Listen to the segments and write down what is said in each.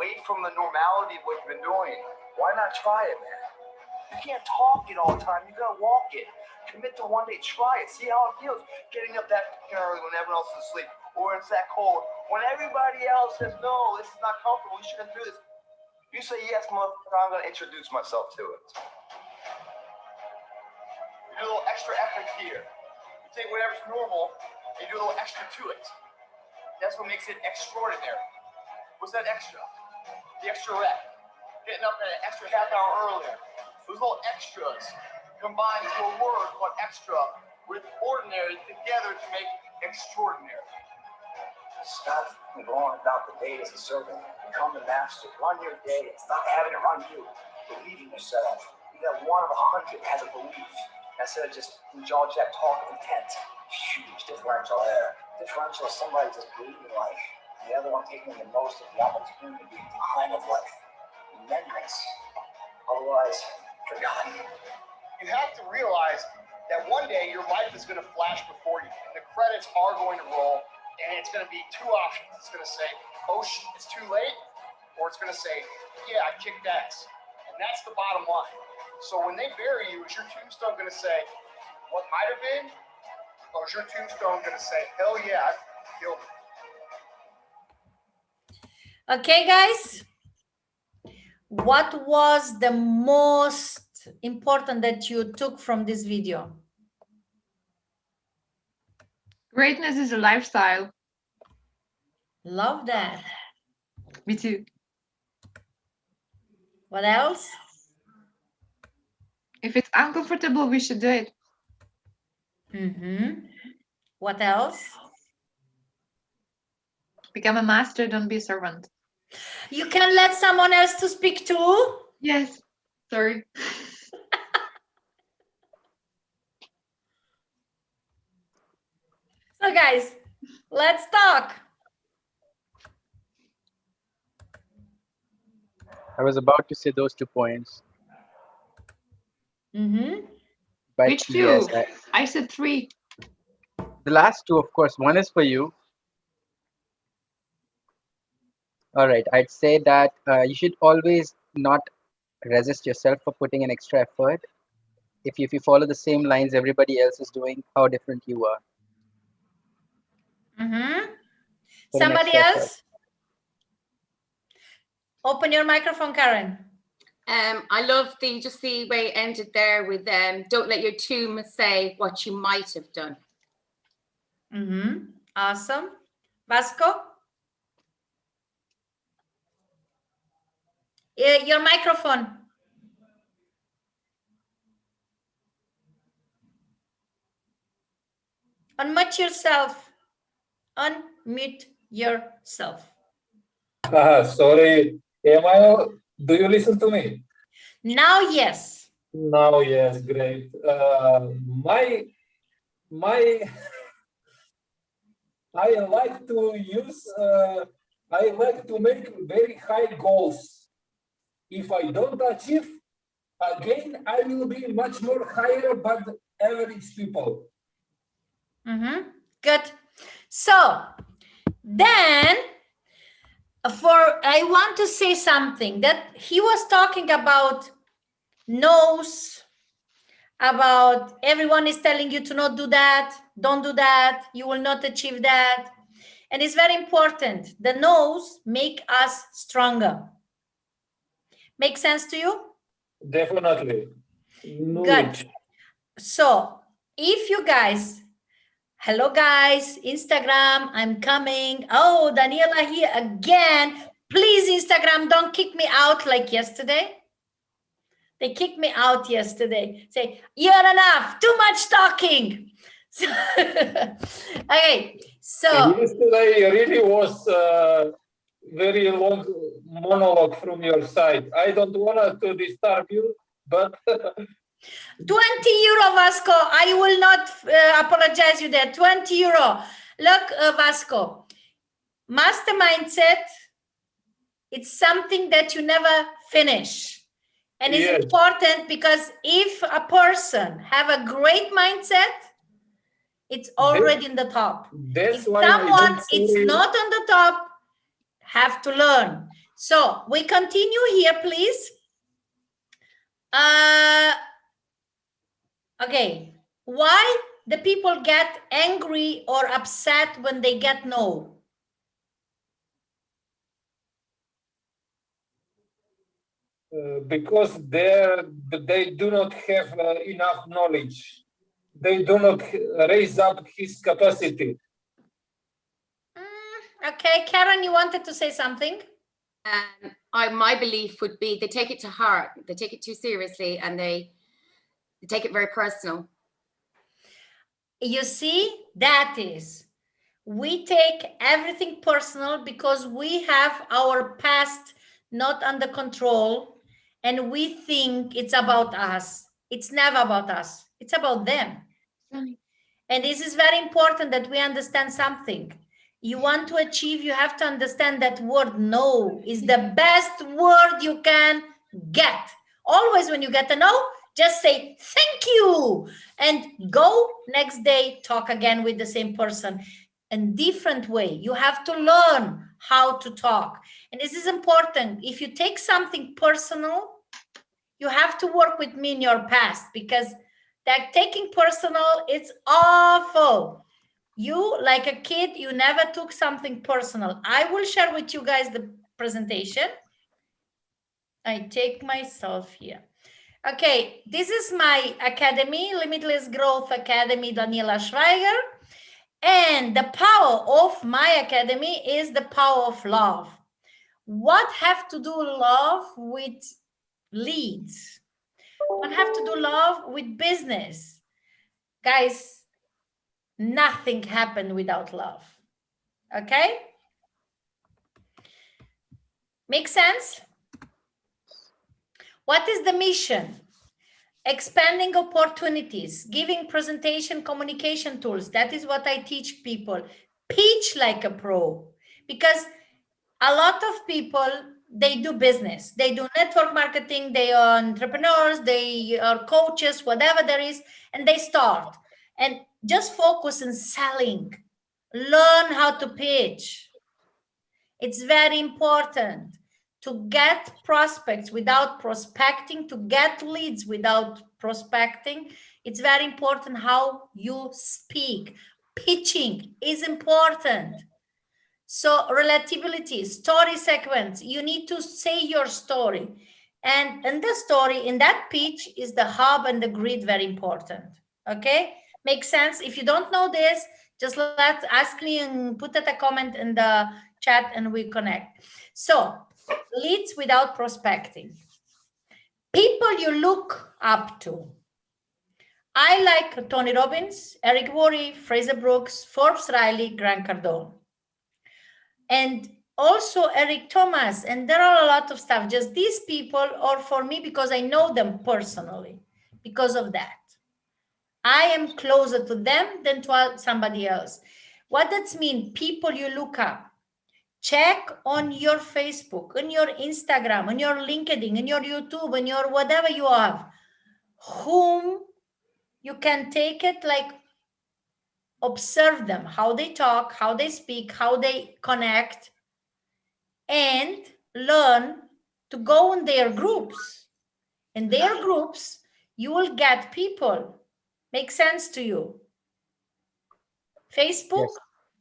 away from the normality of what you've been doing, why not try it, man? You can't talk it all the time. You gotta walk it. Commit to one day. Try it. See how it feels. Getting up that early when everyone else is asleep, or it's that cold. When everybody else says, no, this is not comfortable, you shouldn't do this. You say, yes, motherfucker, I'm gonna introduce myself to it. You do a little extra effort here. You take whatever's normal and you do a little extra to it. That's what makes it extraordinary. What's that extra? The extra rep. Getting up an extra half hour earlier. Those little extras combine to a word called extra with ordinary together to make extraordinary. Stop going about the day as a servant. Become the master. Run your day. Stop having it run you. Believe in yourself. Be that one of 100 has a belief. Instead of just jaw jack talk of intent. Huge differential there. Differential is somebody just breathing life. And the other one taking the most of the opportunity, the time of life. Memories. Otherwise, forgotten. You have to realize that one day your life is going to flash before you, and the credits are going to roll, and it's going to be two options. It's going to say, oh, it's too late, or it's going to say, yeah, I kicked ass. And that's the bottom line. So when they bury you, is your tombstone going to say, what might have been? Or is your tombstone going to say, hell yeah, I killed it? Okay, guys. What was the most important that you took from this video? Greatness is a lifestyle. Love that. Me too. What else? If it's uncomfortable, we should do it. What else? Become a master, don't be a servant. You can let someone else to speak too? Yes. Sorry. So guys, let's talk. I was about to say those 2 points. But Which two? yes, I said 3. the last 2, of course, one is for you. All right, I'd say that you should always not resist yourself for putting an extra effort. If you follow the same lines everybody else is doing, how different you are. Put an Somebody extra else? effort. Open your microphone, Karen. I love the way it ended there with don't let your tomb say what you might have done. Awesome. Vasco? Your microphone. Unmute yourself. Unmute yourself. Sorry. Do you listen to me? Now, yes. Now, yes, great. I like to use, I like to make very high goals. If I don't achieve, again, I will be much more higher than average people. Good. So then I want to say something that he was talking about no's, about everyone is telling you to not do that, don't do that, you will not achieve that. And it's very important. The no's make us stronger. Make sense to you? Definitely. Good. So if you guys, hello guys, Instagram, I'm coming. Oh, Daniela here again. Please, Instagram, don't kick me out like yesterday. They kicked me out yesterday. Say, you're enough, too much talking. Okay, so. Yesterday really was a very long monologue from your side. I don't want to disturb you, but 20 euro, Vasco. I will not apologize you there. 20 euro. Look, Vasco, master mindset, it's something that you never finish. And it's important because if a person have a great mindset, it's already in the top. If someone it's not on the top, have to learn. So we continue here, please. Okay, why the people get angry or upset when they get no? Because they do not have enough knowledge. They do not raise up his capacity. Okay, Karen, you wanted to say something? My belief would be they take it to heart, they take it too seriously, and they take it very personal. You see, that is, we take everything personal because we have our past not under control and we think it's about us. It's never about us, it's about them. And this is very important that we understand something. You want to achieve, you have to understand that word no is the best word you can get. Always when you get a no, just say thank you and go next day, talk again with the same person in different way. You have to learn how to talk. And this is important. If you take something personal, you have to work with me in your past, because that taking personal, it's awful. You, like a kid, you never took something personal. I will share with you guys the presentation. I take myself here. Okay, this is my academy, Limitless Growth Academy, Daniela Schweiger. And the power of my academy is the power of love. What have to do love with leads? What have to do love with business? Guys, nothing happened without love. Okay? Make sense? What is the mission? Expanding opportunities, giving presentation communication tools. That is what I teach people. Pitch like a pro. Because a lot of people, they do business. They do network marketing. They are entrepreneurs. They are coaches, whatever there is. And they start. And just focus on selling. Learn how to pitch. It's very important to get prospects without prospecting, to get leads without prospecting. It's very important how you speak. Pitching is important. So relatability, story sequence, you need to say your story. And in the story, in that pitch is the hub and the grid very important. Okay? Makes sense? If you don't know this, just ask me and put a comment in the chat and we connect. So leads without prospecting. People you look up to. I like Tony Robbins, Eric Worre, Fraser Brooks, Forbes Riley, Grant Cardone. And also Eric Thomas, and there are a lot of stuff. Just these people are for me because I know them personally. Because of that, I am closer to them than to somebody else. What does mean? People you look up. Check on your Facebook, on your Instagram, on your LinkedIn, on your YouTube, on your whatever you have, whom you can take it, like observe them, how they talk, how they speak, how they connect, and learn to go in their groups. In their groups, you will get people. Make sense to you? Facebook, yes.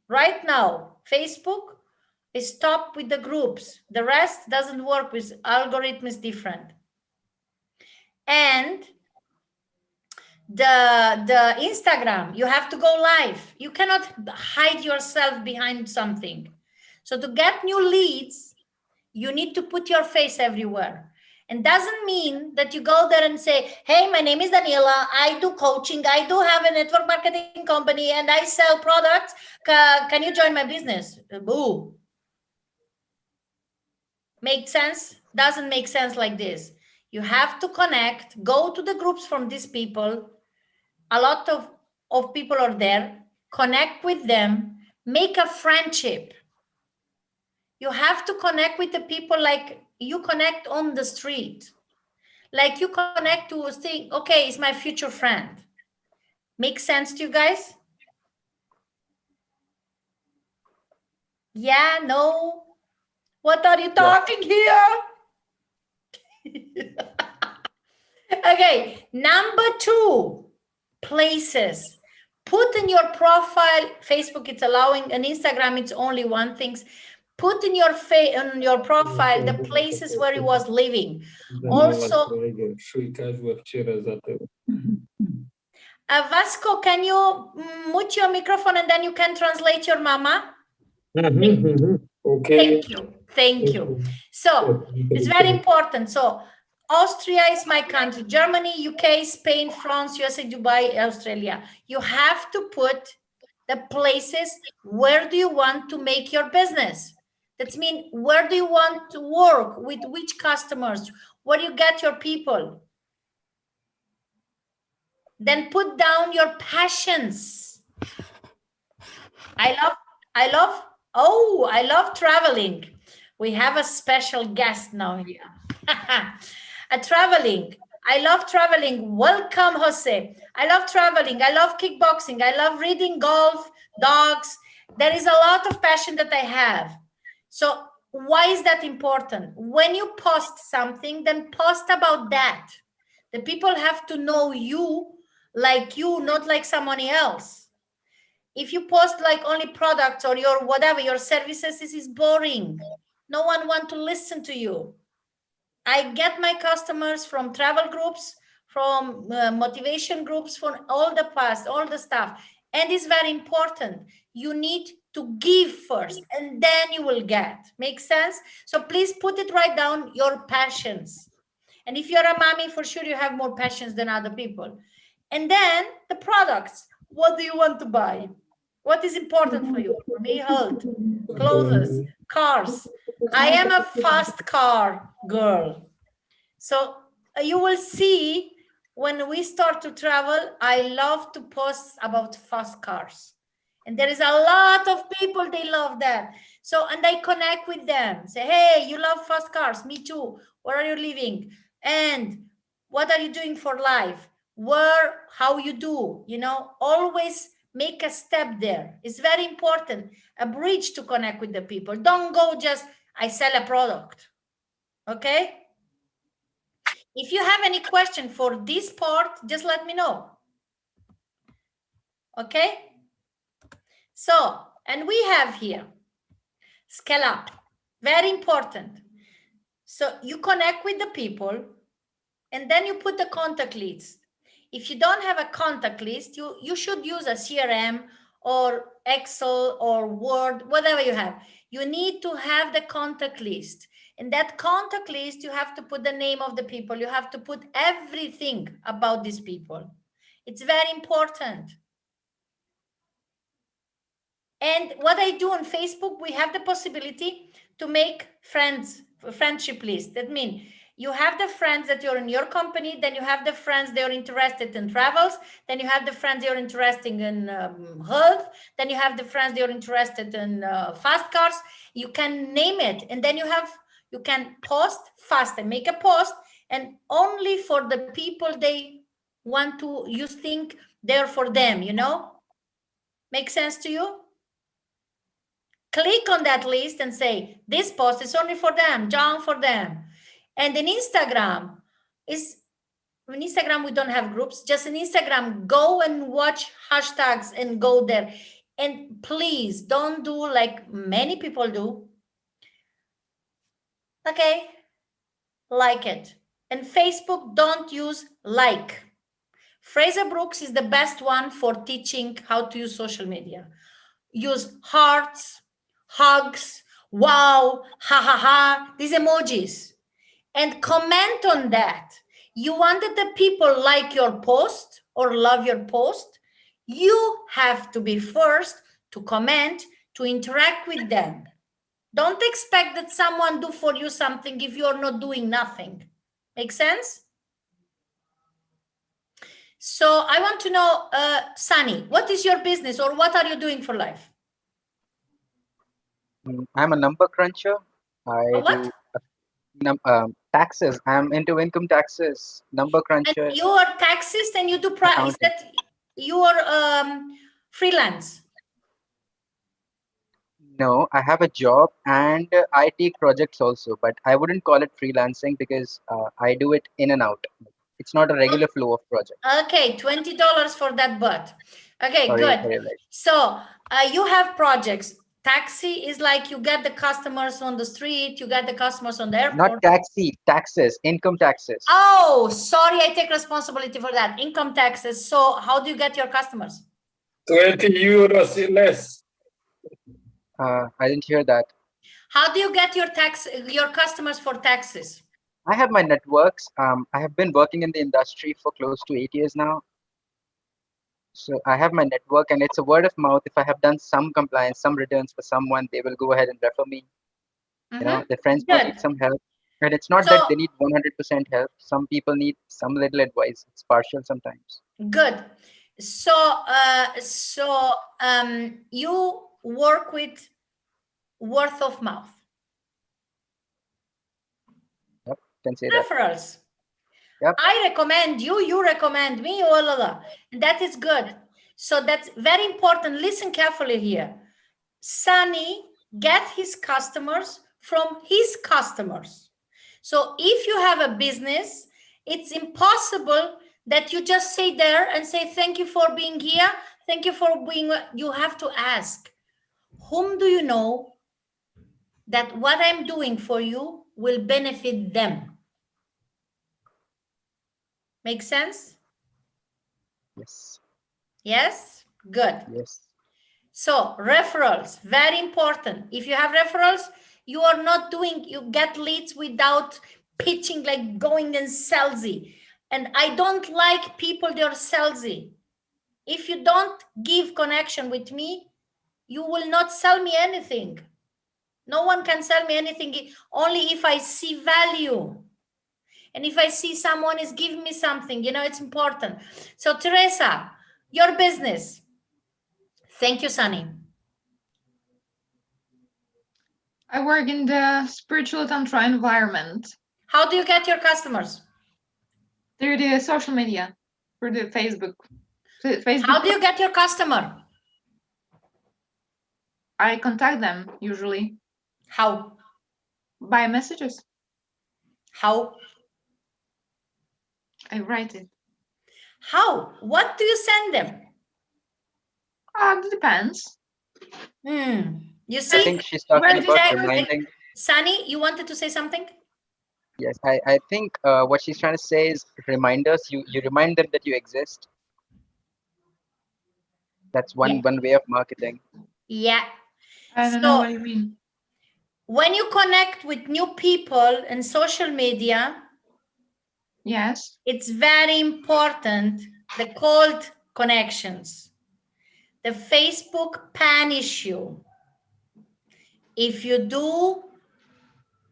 Right now, Facebook is top with the groups. The rest doesn't work with algorithms different. And the Instagram, you have to go live. You cannot hide yourself behind something. So to get new leads, you need to put your face everywhere. And doesn't mean that you go there and say, hey, my name is Daniela. I do coaching. I do have a network marketing company and I sell products. Can you join my business? Boo. Make sense? Doesn't make sense like this. You have to connect, go to the groups from these people. A lot of people are there. Connect with them, make a friendship. You have to connect with the people like you connect on the street. Like you connect to a thing, okay, it's my future friend. Make sense to you guys? Yeah, no? What are you talking here? Okay, number 2, places. Put in your profile, Facebook it's allowing, and Instagram it's only one thing. Put in your profile the places where he was living. Also, Vasco, can you mute your microphone and then you can translate your mama? Okay. Thank you. So it's very important. So Austria is my country, Germany, UK, Spain, France, USA, Dubai, Australia. You have to put the places where do you want to make your business. That means where do you want to work, with which customers, where you get your people. Then put down your passions. I love traveling. We have a special guest now here. Traveling. I love traveling. Welcome, Jose. I love traveling. I love kickboxing. I love reading, golf, dogs. There is a lot of passion that I have. So why is that important? When you post something, then post about that. The people have to know you like you, not like somebody else. If you post like only products or your whatever, your services, this is boring. No one wants to listen to you. I get my customers from travel groups, from motivation groups, from all the past, all the stuff. And it's very important. You need to give first and then you will get. Make sense? So please put it right down, your passions. And if you're a mommy, for sure you have more passions than other people. And then the products. What do you want to buy? What is important for you? For me, health, clothes, cars. I am a fast car girl. So you will see when we start to travel, I love to post about fast cars. And there is a lot of people, they love that. So, and I connect with them. Say, hey, you love fast cars. Me too. Where are you living? And what are you doing for life? Where, how you do, you know, always make a step there. It's very important. A bridge to connect with the people. Don't go just, I sell a product. Okay? If you have any question for this part, just let me know. Okay? So, and we have here, scale up, very important. So you connect with the people and then you put the contact list. If you don't have a contact list, you should use a CRM or Excel or Word, whatever you have. You need to have the contact list. In that contact list, you have to put the name of the people. You have to put everything about these people. It's very important. And what I do on Facebook, we have the possibility to make friendship list. That means you have the friends that you're in your company, then you have the friends that are interested in travels, then you have the friends that are interested in health, then you have the friends that are interested in fast cars. You can name it, and then you can post fast and make a post, and only for the people they want to, you think they're for them, you know? Make sense to you? Click on that list and say, this post is only for them, John for them. And in Instagram, we don't have groups, just in Instagram, go and watch hashtags and go there. And please don't do like many people do. Okay, like it. And Facebook, don't use like. Fraser Brooks is the best one for teaching how to use social media. Use hearts, hugs, wow, ha ha ha, these emojis. And comment on that. You wanted the people like your post or love your post. You have to be first to comment, to interact with them. Don't expect that someone do for you something if you're not doing nothing. Make sense? So I want to know, Sunny, what is your business or what are you doing for life? I'm a number cruncher. What? Do taxes. I'm into income taxes, number cruncher. And you are taxist and you do is that you are freelance? No, I have a job and I take projects also, but I wouldn't call it freelancing because I do it in and out. It's not a regular flow of projects. Okay, $20 for that butt. Okay, Sorry, good. sorry, right. So you have projects. Taxi is like you get the customers on the street, you get the customers on the airport. Not taxi, taxes, income taxes. Oh, sorry, I take responsibility for that. Income taxes. So how do you get your customers? 20 euros less. I didn't hear that. How do you get your customers for taxes? I have my networks. I have been working in the industry for close to 8 years now. So I have my network and it's a word of mouth. If I have done some compliance, some returns for someone, they will go ahead and refer me. You know, their friends might need Good. some help. And it's not So- that they need 100% help. Some people need some little advice. It's partial sometimes. Good. So, you work with word of mouth, Yep, can say that. referrals. Yep. I recommend you, you recommend me, that is good. So that's very important. Listen carefully here. Sunny get his customers from his customers. So if you have a business, it's impossible that you just sit there and say, thank you for being here. Thank you for being, you have to ask, whom do you know that what I'm doing for you will benefit them? Make sense? Yes, Yes? Good. yes. So referrals, very important. If you have referrals, you are not doing, you get leads without pitching, like going and salesy. And I don't like people that are salesy. If you don't give connection with me, you will not sell me anything. No one can sell me anything, only if I see value. And if I see someone is giving me something, you know, it's important. So Teresa, your business. Thank you, Sunny. I work in the spiritual tantra environment How do you get your customers? through the social media, through the Facebook. Facebook. How do you get your customer? I contact them usually How? by messages. How? I write it. How? What do you send them? It depends. You I see, think she's talking Where did about I- reminding. Sunny, you wanted to say something? Yes, I think what she's trying to say is reminders. You remind them that you exist. That's one way of marketing. Yeah. I don't So- know what you mean. When you connect with new people in social media, Yes. it's very important, the cold connections, the Facebook pan issue. If you do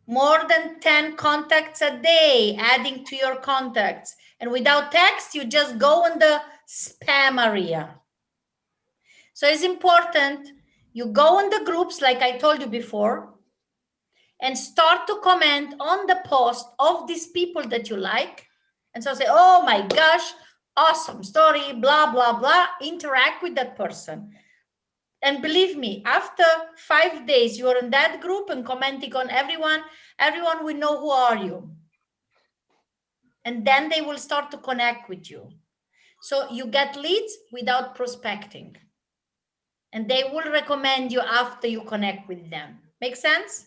more than 10 contacts a day, adding to your contacts, and without text, you just go in the spam area. So it's important you go in the groups, like I told you before, and start to comment on the post of these people that you like. And so say, oh my gosh, awesome story, blah, blah, blah. Interact with that person. And believe me, after 5 days, you are in that group and commenting on everyone will know who are you. And then they will start to connect with you. So you get leads without prospecting. And they will recommend you after you connect with them. Make sense?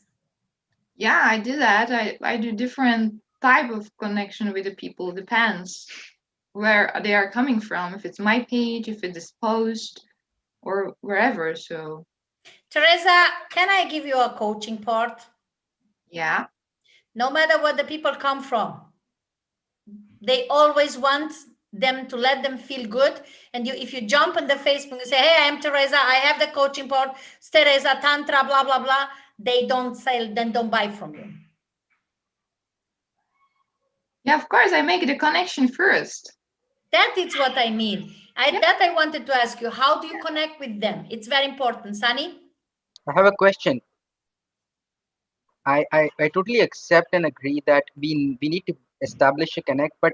Yeah, I do that. I do different type of connection with the people. Depends where they are coming from. If it's my page, if it is post, or wherever. So Teresa, can I give you a coaching part? yeah. No matter where the people come from, they always want them to let them feel good. And you, if you jump on the Facebook and say, hey, I'm Teresa, I have the coaching part, it's Teresa Tantra, blah, blah, blah, they don't sell, then don't buy from you. Yeah, of course, I make the connection first. That is what I mean. Yeah. That I wanted to ask you, how do you connect with them? It's very important. Sunny? I have a question. I totally accept and agree that we need to establish a connect, but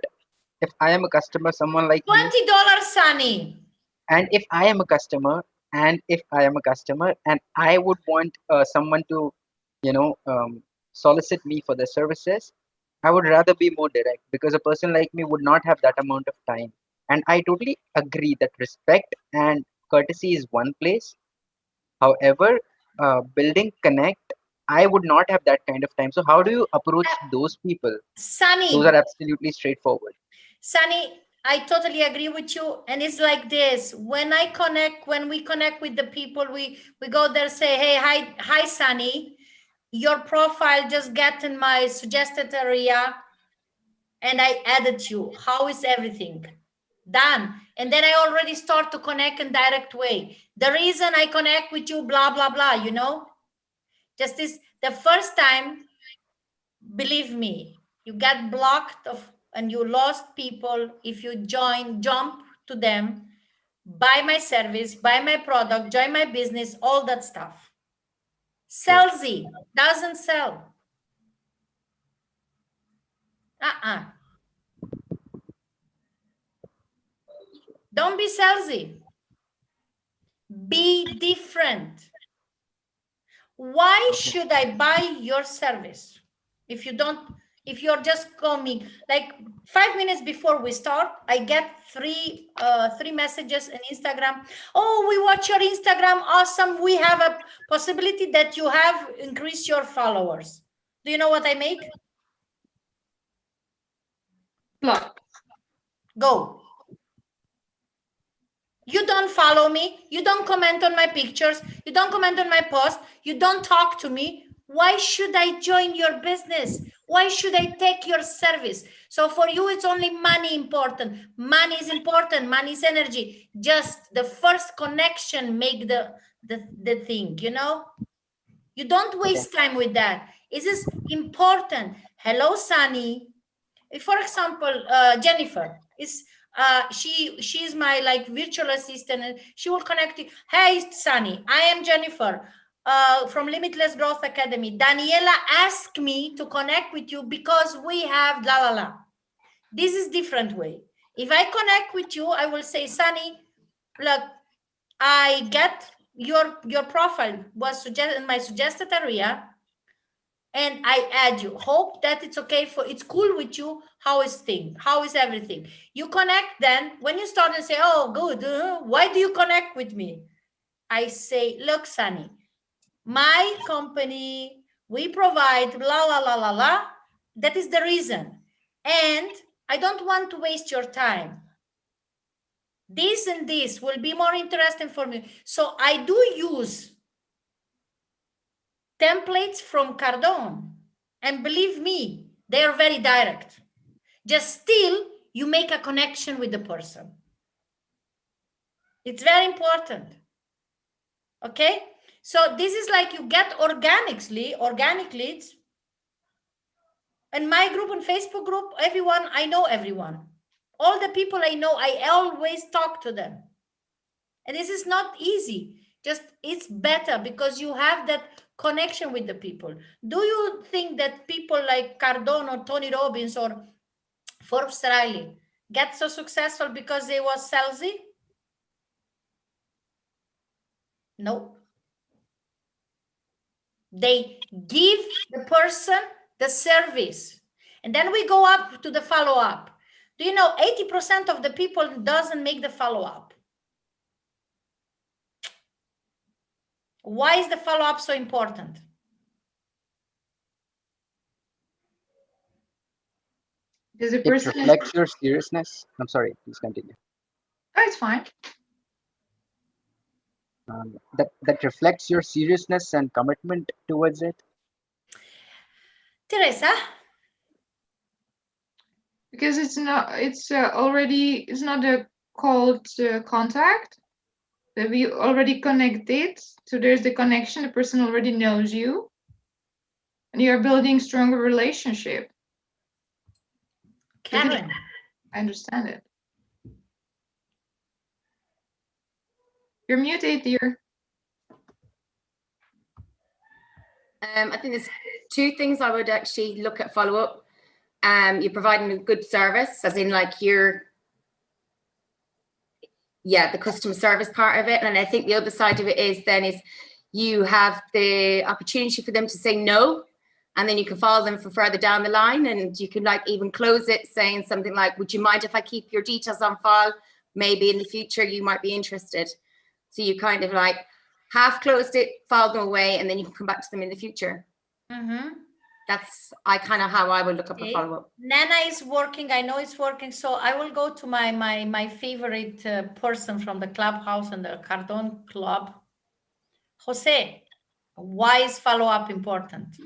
if I am a customer, someone like you, $20, Sunny. and if I am a customer, and if I am a customer and I would want someone to, solicit me for their services, I would rather be more direct because a person like me would not have that amount of time. And I totally agree that respect and courtesy is one place. However, building connect, I would not have that kind of time. So how do you approach those people? Sunny, Those are absolutely straightforward. Sunny, I totally agree with you. And it's like this. When we connect with the people, we go there, say, hey, hi, Sunny. Your profile just get in my suggested area and I added you. How is everything? Done. And then I already start to connect in direct way. The reason I connect with you, blah, blah, blah, just this, the first time, believe me, you get blocked and you lost people if you jump to them, buy my service, buy my product, join my business, all that stuff. Salesy doesn't sell. Don't be salesy. Be different. Why should I buy your service if you're just coming? Like 5 minutes before we start, I get three messages on Instagram. Oh, we watch your Instagram. Awesome. We have a possibility that you have increased your followers. Do you know what I make? Block. Go. You don't follow me. You don't comment on my pictures. You don't comment on my post. You don't talk to me. Why should I join your business? Why should I take your service? So for you, it's only money important. Money is important. Money is energy. Just the first connection make the thing, You don't waste time with that. Is this important? Hello, Sunny. For example, Jennifer is she's my like virtual assistant, and she will connect you. Hey, Sunny, I am Jennifer from Limitless Growth Academy. Daniela asked me to connect with you because we have la la la. This is different way. If I connect with you, I will say, Sunny, look, I get your profile was suggested in my suggested area, and I add you. Hope that it's okay it's cool with you. How is everything? You connect. Then when you start and say, oh, good, why do you connect with me? I say, look, Sunny, my company, we provide la la la la la. That is the reason, and I don't want to waste your time. This and this will be more interesting for me. So I do use templates from Cardone, and believe me, they are very direct. Just still, you make a connection with the person. It's very important. Okay, so this is like you get organic leads. And my group and Facebook group, everyone, I know everyone. All the people I know, I always talk to them. And this is not easy. Just it's better because you have that connection with the people. Do you think that people like Cardone or Tony Robbins or Forbes Riley get so successful because they was salesy? No. They give the person the service. And then we go up to the follow-up. Do you know 80% of the people doesn't make the follow-up? Why is the follow-up so important? Because the It person reflects your seriousness. I'm sorry, please continue. Oh, it's fine. That reflects your seriousness and commitment towards it. Teresa? Because it's not a cold contact. That we already connected. So there's the connection. The person already knows you. And you're building stronger relationship. Karen. I understand it. You're muted, dear. I think there's two things I would actually look at follow-up. You're providing a good service, as in like you're yeah, the customer service part of it. And I think the other side of it is you have the opportunity for them to say no, and then you can follow them for further down the line, and you can like even close it saying something like, would you mind if I keep your details on file? Maybe in the future you might be interested. So you kind of like half closed it, filed them away, and then you can come back to them in the future. Mm-hmm. That's kind of how I would look up Okay. a follow-up. Nana is working. I know it's working. So I will go to my favorite person from the clubhouse and the Cardone Club. Jose, why is follow-up important?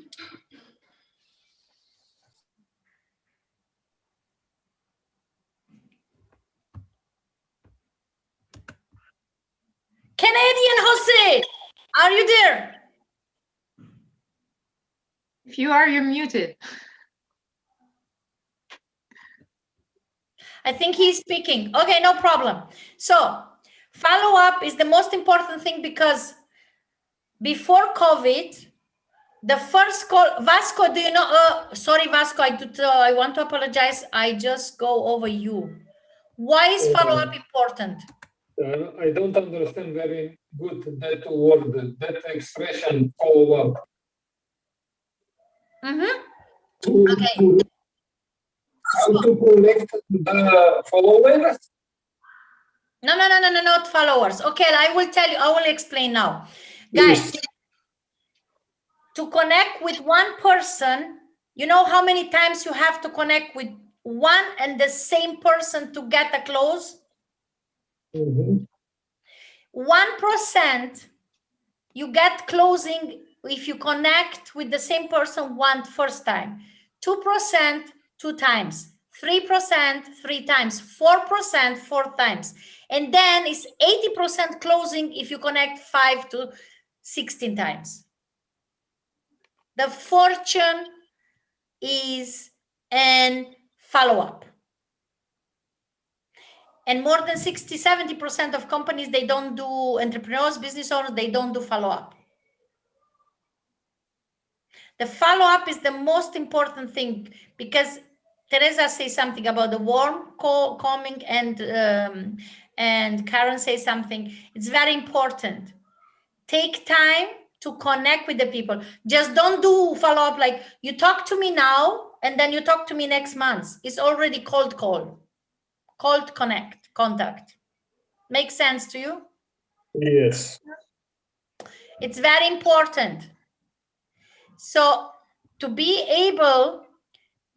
Canadian Jose, are you there? If you are, you're muted. I think he's speaking. Okay, no problem. So follow-up is the most important thing, because before COVID, the first call, Vasco, do you know, sorry, Vasco, I want to apologize. I just go over you. Why is follow-up important? I don't understand very good that word, that expression, follow up. Mm-hmm. Okay. How to collect the followers? No, not followers. Okay, I will tell you, I will explain now. Guys, to connect with one person, you know how many times you have to connect with one and the same person to get a close? 1% you get closing if you connect with the same person first time, 2% 2 times, 3% 3 times, 4% 4 times, and then it's 80% closing if you connect 5 to 16 times. The fortune is in follow-up. And more than 60-70% of companies, they don't do, entrepreneurs, business owners, they don't do follow-up. The follow-up is the most important thing, because Teresa says something about the warm coming, and Karen says something. It's very important. Take time to connect with the people. Just don't do follow-up like you talk to me now and then you talk to me next month. It's already cold call, cold contact. Makes sense to you? Yes. It's very important. So to be able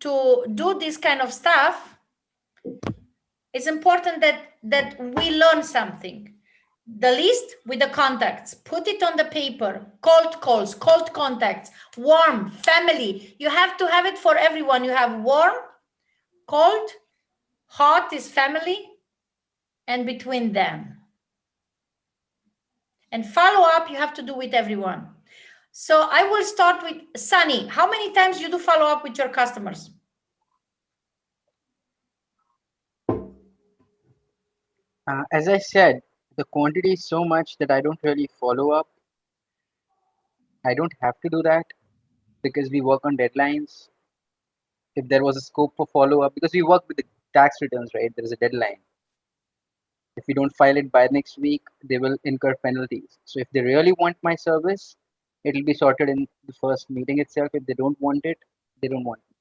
to do this kind of stuff, it's important that we learn something. The list with the contacts, put it on the paper, cold calls, cold contacts, warm, family. You have to have it for everyone. You have warm, cold, hot is family, and between them. And follow up, you have to do with everyone. So I will start with Sunny. How many times you do follow up with your customers? As I said, the quantity is so much that I don't really follow up. I don't have to do that because we work on deadlines. If there was a scope for follow up, because we work with the tax returns, right? There is a deadline. If we don't file it by next week, they will incur penalties. So if they really want my service, it'll be sorted in the first meeting itself. If they don't want it, they don't want it.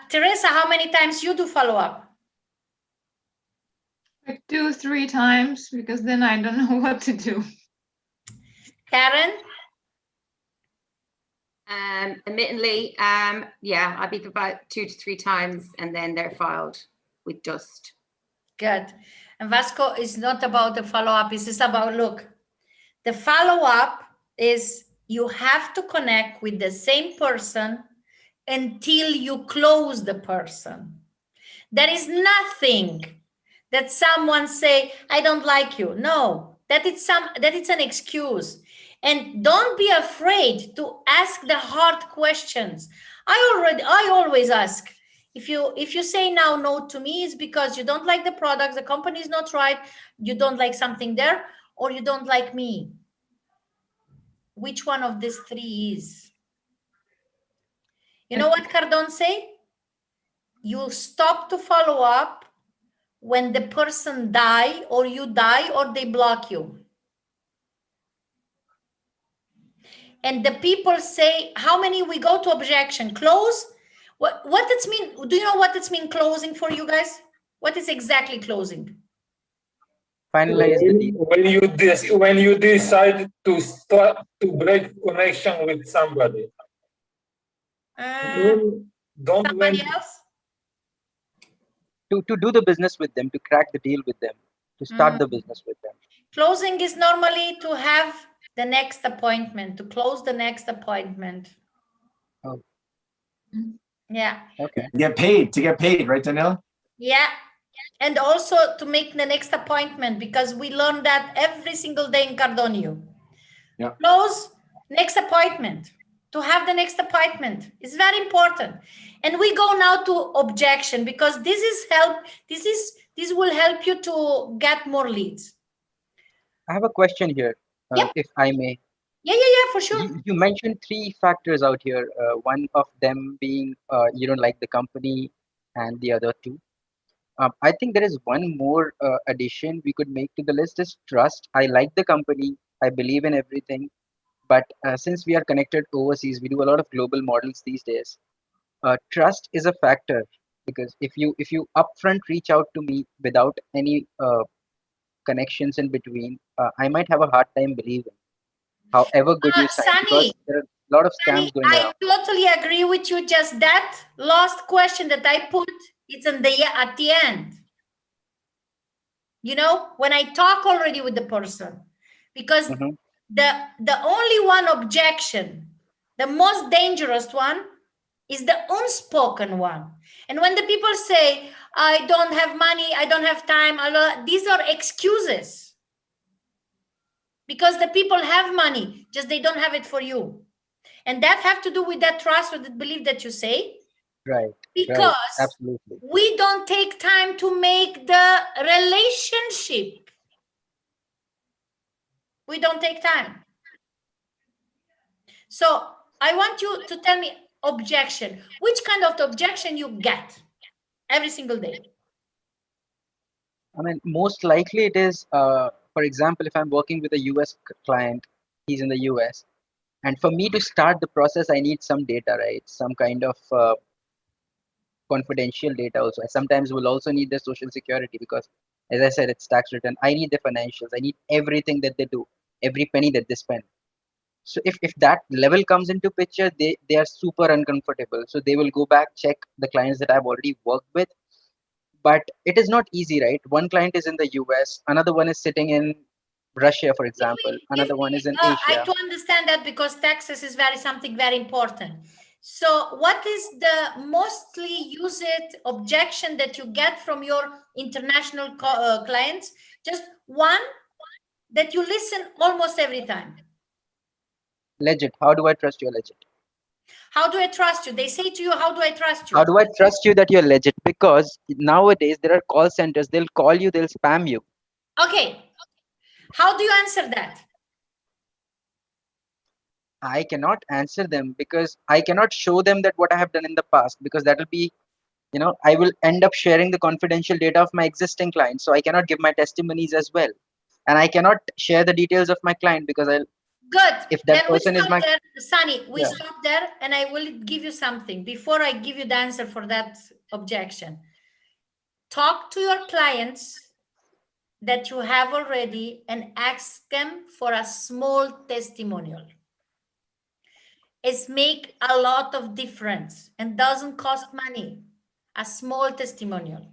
Teresa, how many times you do follow up? Like 2-3 times, because then I don't know what to do. Karen? Admittedly, yeah, I beep about 2 to 3 times, and then they're filed with dust. Good. And Vasco is not about the follow-up. It's just about, look, the follow-up is you have to connect with the same person until you close the person. There is nothing that someone say, I don't like you. No, that it's an excuse. And don't be afraid to ask the hard questions. I always ask, if you say now no to me, it's because you don't like the product, the company is not right, you don't like something there, or you don't like me. Which one of these 3 is? You know what Cardone say? You stop to follow up when the person die or you die or they block you. And the people say, how many we go to objection? Close? What does it mean? Do you know what it means closing for you guys? What is exactly closing? Finalize the deal. When you decide to start to break connection with somebody. Don't Somebody when else? To do the business with them, to crack the deal with them, to start the business with them. Closing is normally to have the next appointment, to close the next appointment. Oh. Yeah. Okay. To get paid, right, Daniela? Yeah. And also to make the next appointment, because we learn that every single day in Cardonio. Yeah. Close, next appointment. To have the next appointment is very important. And we go now to objection, because this will help you to get more leads. I have a question here, Yep. if I may. Yeah, for sure. You mentioned 3 factors out here. One of them being you don't like the company, and the other 2. I think there is one more addition we could make to the list is trust. I like the company. I believe in everything. But since we are connected overseas, we do a lot of global models these days. Trust is a factor, because if you upfront reach out to me without any connections in between, I might have a hard time believing. However good you sign, because Sunny, there are a lot of scams going I around. totally agree with you. Just that last question that I put, it's at the end. You know, when I talk already with the person, because the only one objection, the most dangerous one, is the unspoken one. And when the people say, I don't have money, I don't have time, these are excuses. Because the people have money, just they don't have it for you. And that have to do with that trust or that belief that you say. Right. Because right, absolutely. we don't take time to make the relationship. We don't take time. So I want you to tell me objection. Which kind of objection you get every single day? I mean, most likely it is, for example, if I'm working with a US client, he's in the US, and for me to start the process, I need some data, right? Some kind of confidential data also. I sometimes will also need their social security, because, as I said, it's tax return. I need their financials. I need everything that they do, every penny that they spend. So if that level comes into picture, they are super uncomfortable. So they will go back, check the clients that I've already worked with. But it is not easy, right? One client is in the US, another one is sitting in Russia, for example, another one is in I Asia. do understand that, because taxes is something very important. So what is the mostly used objection that you get from your international clients? Just one that you listen almost every time. Legit. How do I trust you're legit? How do I trust you? They say to you, how do I trust you? How do I trust you that you're legit? Because nowadays there are call centers, they'll call you, they'll spam you. Okay. How do you answer that? I cannot answer them, because I cannot show them that what I have done in the past, because that will be, I will end up sharing the confidential data of my existing clients. So I cannot give my testimonies as well. And I cannot share the details of my client, because Good. if that Then person we is stop my there. Sunny, we Yeah. stop there, and I will give you something before I give you the answer for that objection. Talk to your clients that you have already and ask them for a small testimonial. It's make a lot of difference and doesn't cost money. A small testimonial.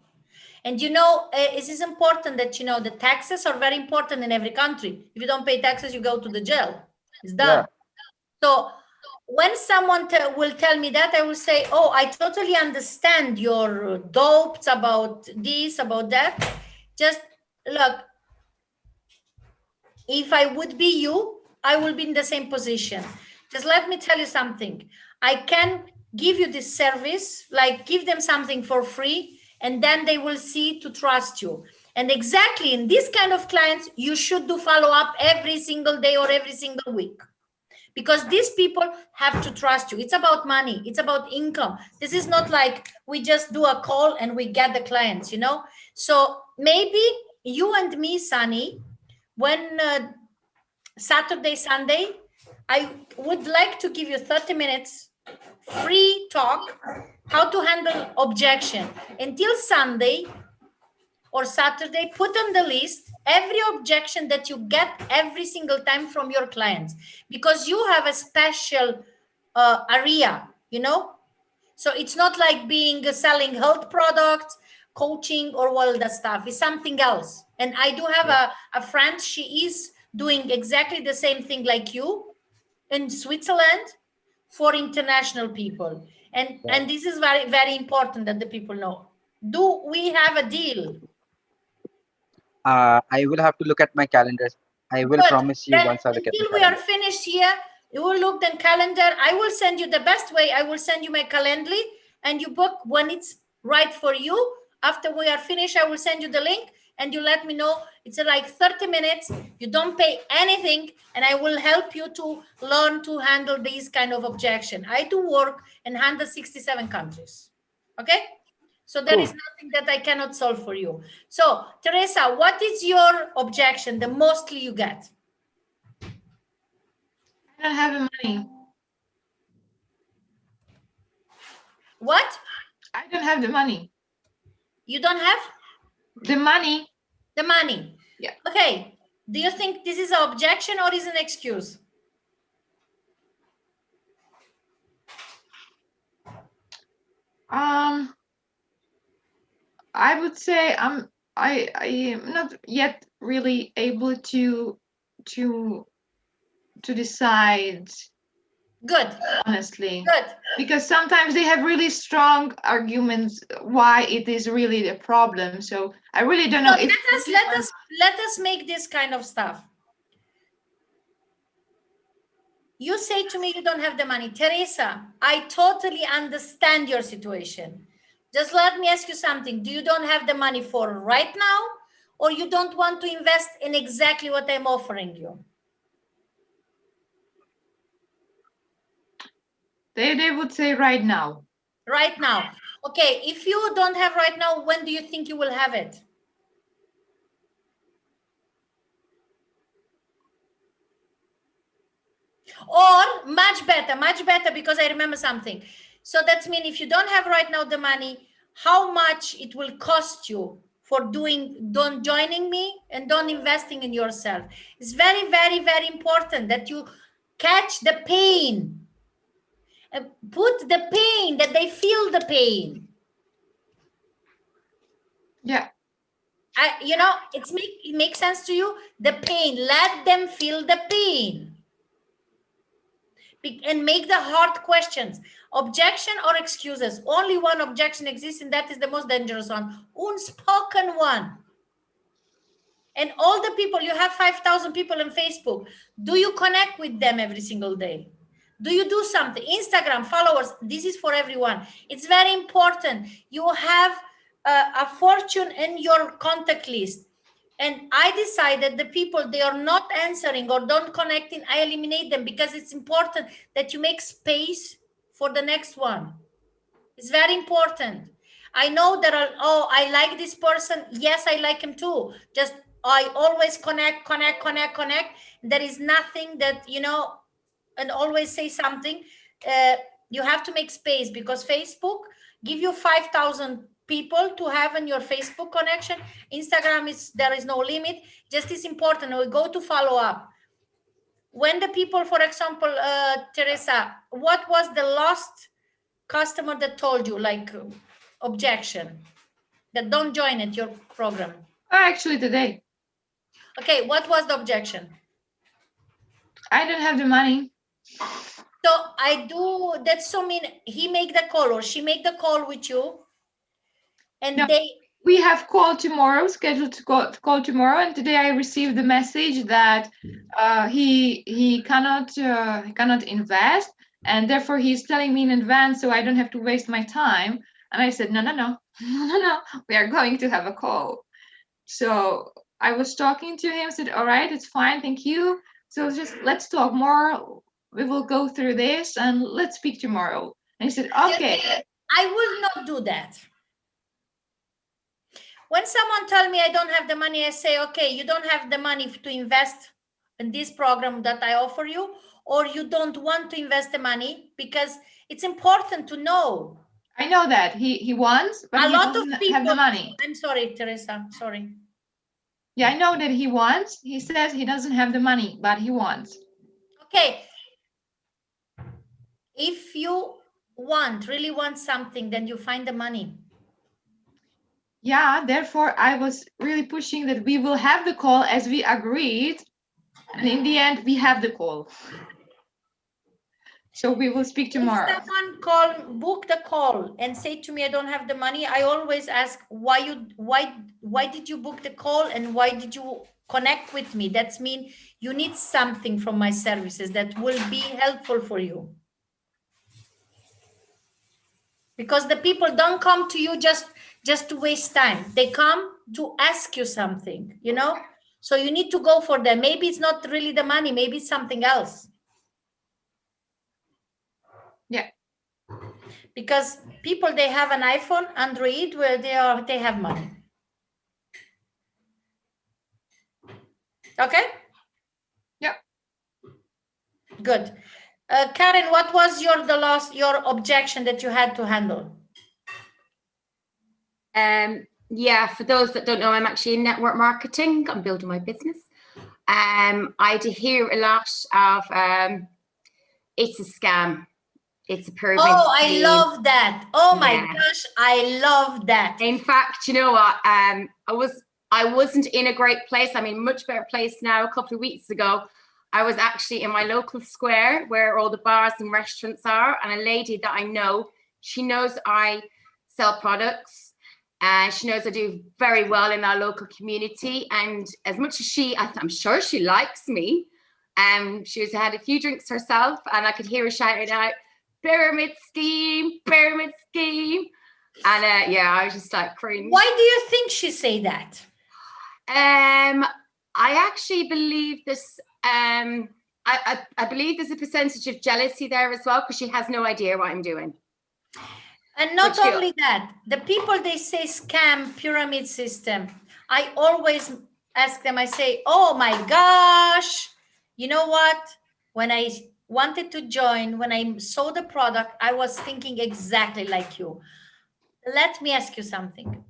And it is important that the taxes are very important in every country. If you don't pay taxes, you go to the jail. It's done. Yeah. So when someone will tell me that, I will say, oh, I totally understand your doubts about this, about that. Just look, if I would be you, I will be in the same position. Just let me tell you something. I can give you this service, like give them something for free, and then they will see to trust you. And exactly in this kind of clients, you should do follow-up every single day or every single week. Because these people have to trust you. It's about money. It's about income. This is not like we just do a call and we get the clients, So maybe you and me, Sunny, when Saturday, Sunday, I would like to give you 30 minutes free talk, how to handle objection. Until Sunday or Saturday, put on the list every objection that you get every single time from your clients, because you have a special area, you know? So it's not like being selling health products, coaching, or all that stuff. It's something else. And I do have a friend, she is doing exactly the same thing like you in Switzerland for international people. And this is very, very important that the people know. Do we have a deal? I will have to look at my calendar. I will Good. promise you Then once I look at until the we are calendar. finished here, you will look the calendar. I will send you the best way. I will send you my Calendly, and you book when it's right for you. After we are finished, I will send you the link, and you let me know. It's like 30 minutes. You don't pay anything, and I will help you to learn to handle these kind of objection. I do work in 167 countries. Okay? So there is nothing that I cannot solve for you. So, Teresa, what is your objection, the mostly you get? I don't have the money. What? I don't have the money. You don't have The money. the money? Yeah. Okay. Do you think this is an objection or is an excuse? I would say I am not yet really able to decide, Good. honestly, Good. because sometimes they have really strong arguments why it is really a problem. So I really don't know. No, let us make this kind of stuff. You say to me you don't have the money. Teresa, I totally understand your situation. Just let me ask you something. Do you don't have the money for right now, or you don't want to invest in exactly what I'm offering you? They would say right now. Right now. Okay, if you don't have right now, when do you think you will have it? Or much better, because I remember something. So that's mean if you don't have right now the money, how much it will cost you for don't joining me and don't investing in yourself. It's very, very, very important that you catch the pain. Put the pain, that they feel the pain. Yeah. You know, it makes sense to you? The pain, let them feel the pain. And make the hard questions. Objection or excuses. Only one objection exists, and that is the most dangerous one. Unspoken one. And all the people, you have 5,000 people on Facebook. Do you connect with them every single day? Do you do something? Instagram, followers, this is for everyone. It's very important. You have a fortune in your contact list. And I decided the people, they are not answering or don't connecting, I eliminate them, because it's important that you make space for the next one. It's very important. I know there are, oh, I like this person. Yes, I like him too. Just, I always connect. There is nothing that, you know, and always say something. You have to make space, because Facebook give you 5,000 people to have in your Facebook connection. Instagram there is no limit. Just is important. We go to follow up. When the people, for example, Teresa, what was the last customer that told you like objection that don't join at your program? Actually today. Okay, what was the objection? I don't have the money. So I do, that's so mean he make the call or she make the call with you, and No, we have call tomorrow, scheduled to call tomorrow, and today I received the message that he cannot invest, and therefore he's telling me in advance so I don't have to waste my time. And I said no, we are going to have a call. So I was talking to him, said, all right, it's fine, thank you. So just let's talk more. We will go through this and let's speak tomorrow. And he said, okay. I will not do that. When someone tell me I don't have the money, I say, okay, you don't have the money to invest in this program that I offer you, or you don't want to invest the money, because it's important to know. I know that he wants, but A he lot of doesn't have people, the money. I'm sorry, Teresa, sorry. Yeah, I know that he wants. He says he doesn't have the money, but he wants. Okay. If you really want something, then you find the money. Yeah, therefore I was really pushing that we will have the call as we agreed. And in the end, we have the call. So we will speak tomorrow. If someone book the call and say to me, I don't have the money, I always ask, why did you book the call and why did you connect with me? That's mean you need something from my services that will be helpful for you. Because the people don't come to you just to waste time. They come to ask you something, you know? So you need to go for them. Maybe it's not really the money, maybe it's something else. Yeah. Because people, they have an iPhone, Android, where they have money. Okay? Yeah. Good. Karen, what was your objection that you had to handle? Yeah, for those that don't know, I'm actually in network marketing. I'm building my business. I do hear a lot of it's a scam. It's a pyramid. Oh, I scheme. love that. Oh my Yeah. gosh, I love that. In fact, you know what? I wasn't in a great place. I'm in a much better place now. A couple of weeks ago, I was actually in my local square where all the bars and restaurants are, and a lady that I know, she knows I sell products, and she knows I do very well in our local community. And as much as I'm sure she likes me, she had a few drinks herself, and I could hear her shouting out, pyramid scheme, pyramid scheme. And yeah, I was just like cringe. Why do you think she say that? I actually believe this. I believe there's a percentage of jealousy there as well, because she has no idea what I'm doing. And not only that, the people, they say scam, pyramid system. I always ask them, I say, oh my gosh, you know what? When I wanted to join, when I saw the product, I was thinking exactly like you. Let me ask you something.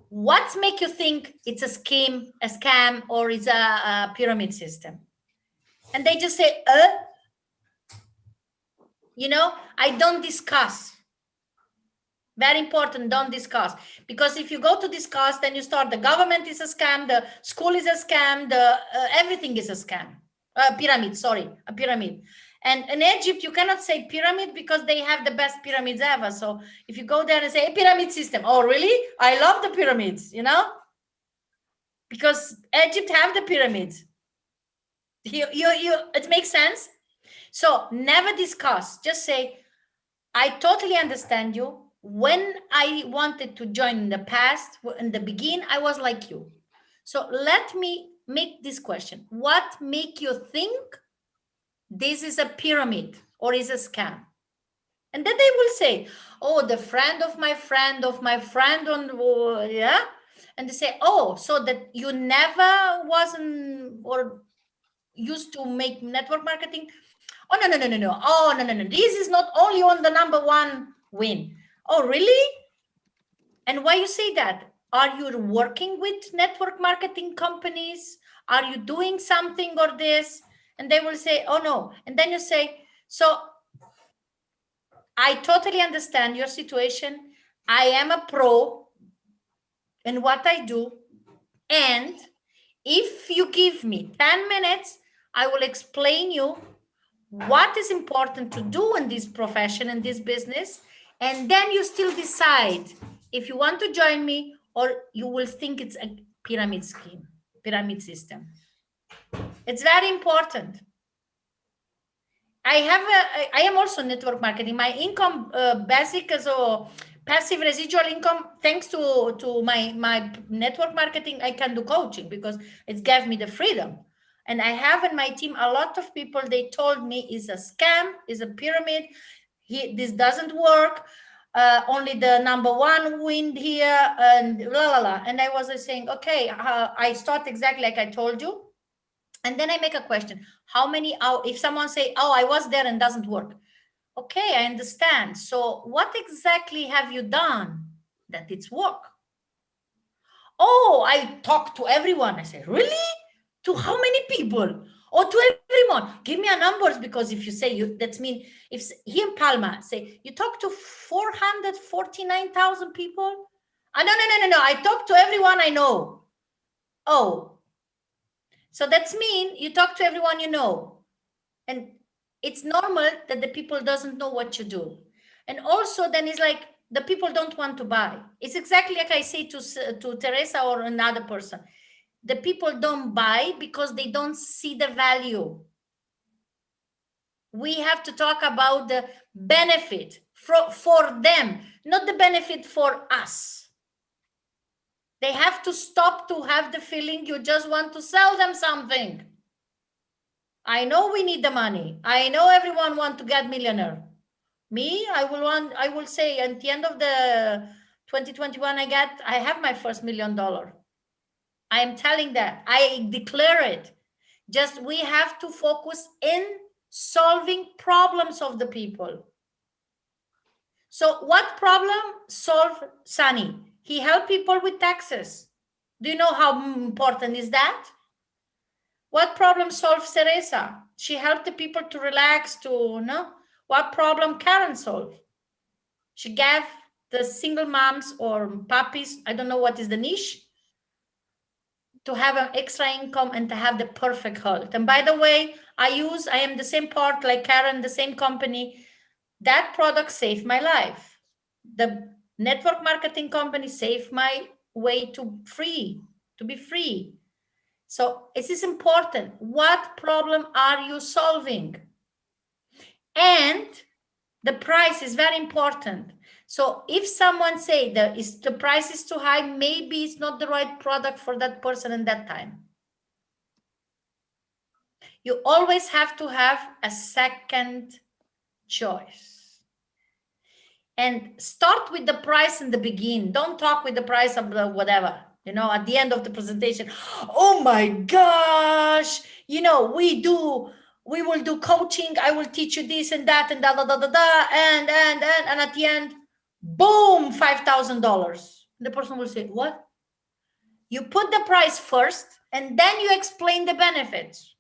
What make you think it's a scheme, a scam, or is a pyramid system? And they just say, you know, I don't discuss. Very important, don't discuss. Because if you go to discuss, then you start, the government is a scam, the school is a scam, everything is a scam. Pyramid, sorry, a pyramid. And in Egypt, you cannot say pyramid because they have the best pyramids ever. So if you go there and say, hey, pyramid system, oh, really? I love the pyramids, you know? Because Egypt have the pyramids. It makes sense? So never discuss, just say, I totally understand you. When I wanted to join in the past, in the beginning, I was like you. So let me make this question. What make you think this is a pyramid or is a scam? And then they will say, oh, the friend of my friend on, yeah. And they say, oh, so that you never wasn't or used to make network marketing? Oh, no. Oh, no. This is not only on the number one win. Oh, really? And why you say that? Are you working with network marketing companies? Are you doing something or this? And they will say, oh, no. And then you say, so I totally understand your situation. I am a pro in what I do. And if you give me 10 minutes, I will explain you what is important to do in this profession, in this business. And then you still decide if you want to join me or you will think it's a pyramid scheme, pyramid system. It's very important. I am also network marketing. My income basic as a passive residual income, thanks to my network marketing, I can do coaching because it gave me the freedom. And I have in my team a lot of people, they told me is a scam, is a pyramid. This doesn't work. only the number one win here, and la la la. And I was saying, okay, I start exactly like I told you. And then I make a question. How many hours, if someone say, oh, I was there and doesn't work. Okay, I understand. So what exactly have you done that it's work? Oh, I talk to everyone. I say, really? To how many people? Or to everyone? Give me a numbers, because if you say you, that means if here in Palma say you talk to 449,000 people. No. I talk to everyone I know. Oh, so that's mean you talk to everyone you know, and it's normal that the people doesn't know what you do, and also then it's like the people don't want to buy. It's exactly like I say to Teresa or another person. The people don't buy because they don't see the value. We have to talk about the benefit for them, not the benefit for us. They have to stop to have the feeling you just want to sell them something. I know we need the money. I know everyone want to get millionaire. Me, I will say at the end of the 2021, I have my first $1 million. I am telling that, I declare it. Just we have to focus in solving problems of the people. So what problem solve Sunny? He helped people with taxes. Do you know how important is that? What problem solves Teresa? She helped the people to relax, to know. What problem Karen solved? She gave the single moms or puppies, I don't know what is the niche, to have an extra income and to have the perfect health. And by the way, I am the same part like Karen, the same company. That product saved my life. The network marketing company saved my way to be free. So it is important. What problem are you solving? And the price is very important. So if someone say that the price is too high, maybe it's not the right product for that person in that time. You always have to have a second choice. And start with the price in the beginning. Don't talk with the price of the whatever, at the end of the presentation. Oh my gosh, we will do coaching. I will teach you this and that and and at the end, boom, $5,000. The person will say, what? You put the price first and then you explain the benefits.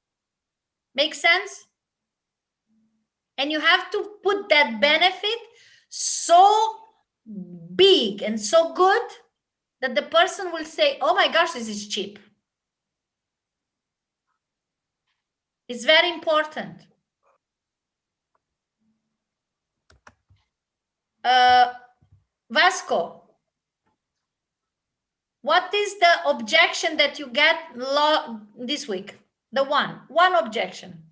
Make sense? And you have to put that benefit so big and so good that the person will say, oh my gosh, this is cheap. It's very important. Vasco, what is the objection that you get this week? The one objection.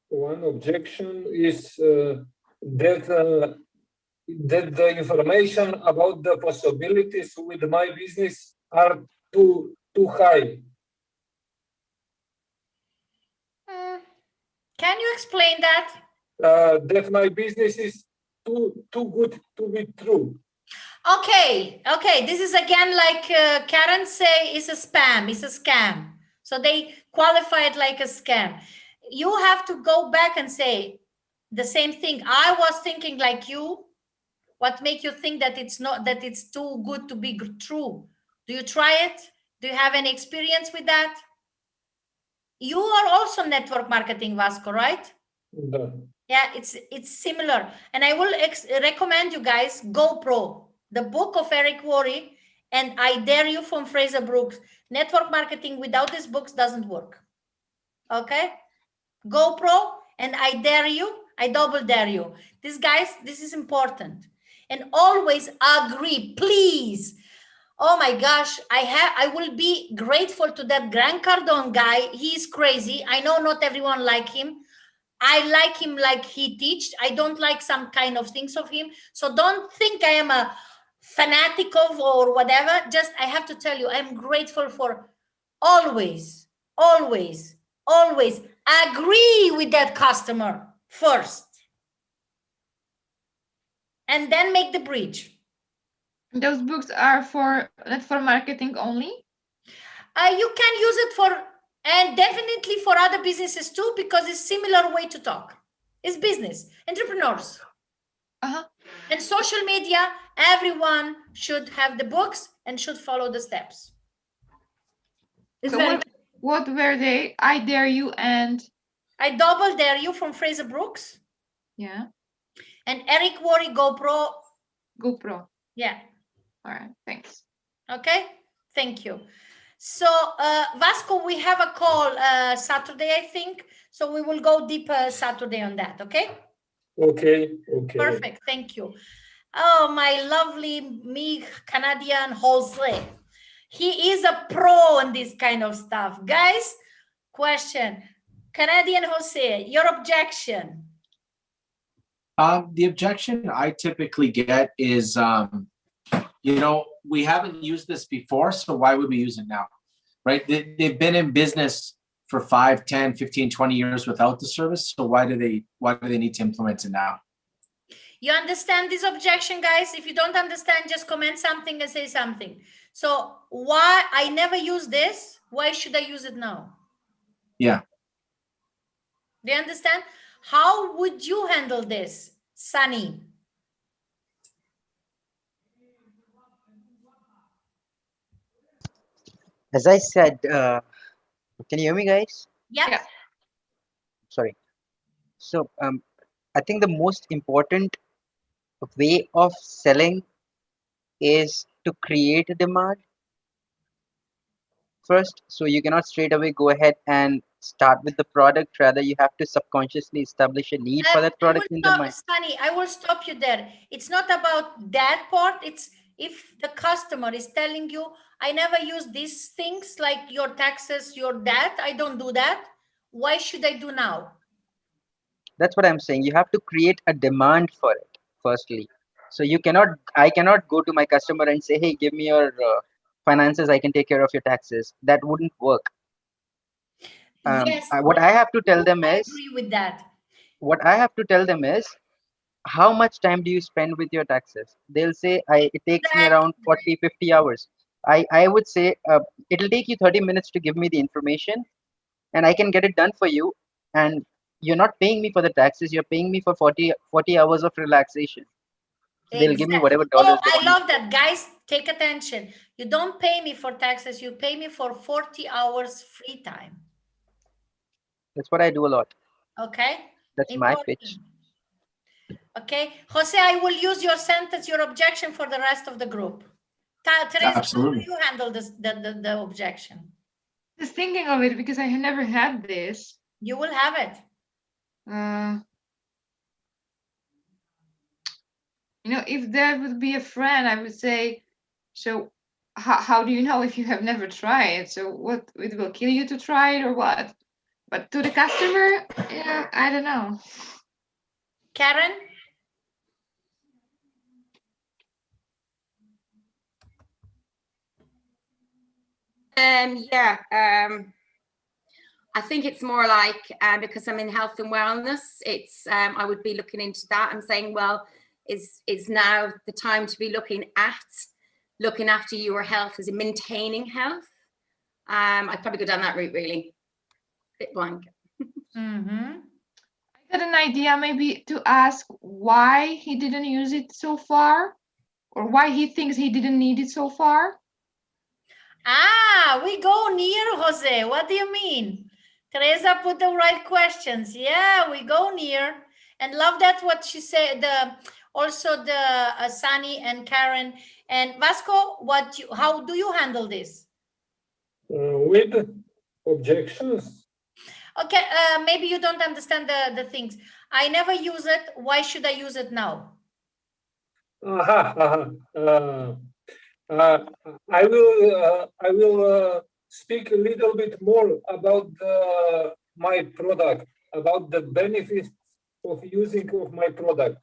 One objection is that the information about the possibilities with my business are too high. Can you explain that? That my business is too good to be true. Okay. This is again like Karen say, is a spam, is a scam. So they qualify it like a scam. You have to go back and say the same thing. I was thinking like you. What make you think that it's too good to be true? Do you try it? Do you have any experience with that? You are also network marketing, Vasco, right? No. Yeah, it's similar. And I will recommend you guys GoPro, the book of Eric Worre, and I Dare You from Fraser Brooks. Network marketing without these books doesn't work. Okay? GoPro and I Dare You, I Double Dare You. These guys, this is important. And always agree, please. Oh my gosh, I will be grateful to that Grant Cardone guy. He's crazy. I know not everyone like him. I like him like he teaches. I don't like some kind of things of him. So don't think I am a fanatic of or whatever. Just, I have to tell you, I'm grateful for always agree with that customer first. and then make the bridge. Those books are not for marketing only? You can use it for, and definitely for other businesses too, because it's similar way to talk. It's business, entrepreneurs. Uh-huh. And social media, everyone should have the books and should follow the steps. It's So very- what were they? I Dare You and I Double Dare You from Fraser Brooks yeah, and Eric Worre GoPro. GoPro. Yeah. All right, thanks. Okay. Thank you. So Vasco, we have a call Saturday, I think. So we will go deeper Saturday on that. Okay. Okay. Perfect. Thank you. Oh, my lovely Canadian Jose. He is a pro on this kind of stuff. Guys, question. Canadian Jose, your objection. The objection I typically get is, we haven't used this before, so why would we use it now? Right? They've been in business for 5, 10, 15, 20 years without the service. So why do they need to implement it now? You understand this objection, guys? If you don't understand, just comment something and say something. So why I never use this? Why should I use it now? Yeah. Do you understand? How would you handle this, Sunny? As I said, can you hear me, guys? Yeah. Yeah. Sorry. So I think the most important way of selling is to create a demand first. So you cannot straight away go ahead and start with the product. Rather, you have to subconsciously establish a need for that product in the mind. Sunny, I will stop you there. It's not about that part. It's if the customer is telling you, I never use these things like your taxes, your that, I don't do that. Why should I do now? That's what I'm saying. You have to create a demand for it firstly. So I cannot go to my customer and say, hey, give me your finances, I can take care of your taxes. That wouldn't work. Yes. What I have to tell them I is, agree with that. what I have to tell them is, how much time do you spend with your taxes? They'll say, it takes me around 40, 50 hours. I would say, it'll take you 30 minutes to give me the information and I can get it done for you. And you're not paying me for the taxes. You're paying me for 40 hours of relaxation. So they'll give me whatever dollars they want. I love that. Guys, take attention. You don't pay me for taxes. You pay me for 40 hours free time. That's what I do a lot. Okay. That's my pitch. Okay. Jose, I will use your sentence, your objection for the rest of the group. Teresa, Absolutely. how do you handle this, the objection? Just thinking of it because I have never had this. You will have it. If there would be a friend, I would say, so how do you know if you have never tried? So what, it will kill you to try it or what? But to the customer, yeah, I don't know. Karen? I think it's more like because I'm in health and wellness, it's I would be looking into that. I'm saying, well, is now the time to be looking after your health, as in maintaining health. I'd probably go down that route, really. Bit blank. Mm-hmm. I got an idea, maybe to ask why he didn't use it so far, or why he thinks he didn't need it so far. We go near, Jose. What do you mean? Teresa put the right questions. Yeah, we go near. And love that what she said. Also the Sunny and Karen and Vasco. How do you handle this? With objections. Okay, maybe you don't understand the things. I never use it. Why should I use it now? I will speak a little bit more about my product, about the benefits of using of my product.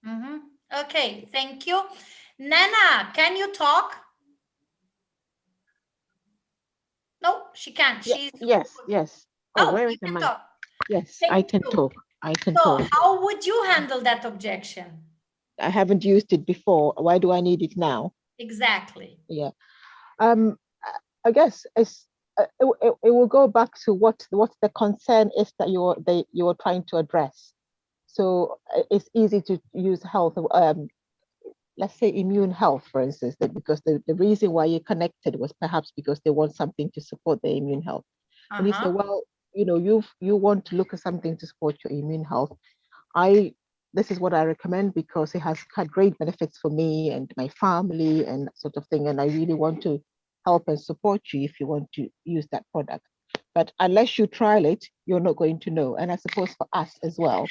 Mm-hmm. Okay, thank you. Nana, can you talk? No, she can't. She's Yes. Oh, where you is the can mic? talk. Yes, Thank I can you. talk. I can So talk. how would you handle that objection? I haven't used it before. Why do I need it now? Exactly. Yeah. I guess it will go back to what the concern is that you're trying to address. So it's easy to use health, let's say immune health, for instance, because the reason why you connected was perhaps because they want something to support their immune health. And you say, well, you want to look at something to support your immune health. This is what I recommend because it has had great benefits for me and my family and that sort of thing. And I really want to help and support you if you want to use that product. But unless you trial it, you're not going to know. And I suppose for us as well,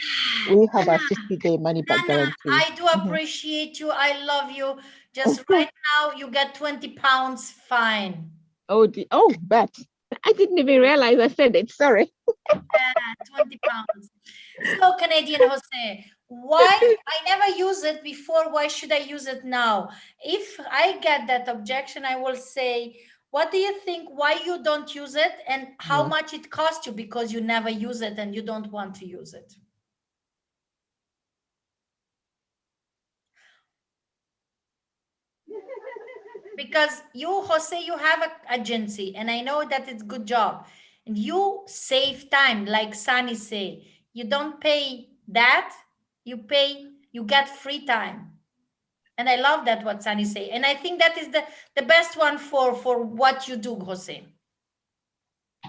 we have our 60-day money back guarantee. I do appreciate you. I love you. Just right now, you get 20 pounds fine. Oh, bet. I didn't even realize I said it. Sorry. 20 pounds. So, Canadian Jose, why I never use it before? Why should I use it now? If I get that objection, I will say, what do you think? Why you don't use it and how much it costs you because you never use it and you don't want to use it? Because you, Jose, you have an agency and I know that it's a good job. And you save time, like Sunny say. You don't pay that, you get free time. And I love that what Sunny say. And I think that is the best one for what you do, Jose.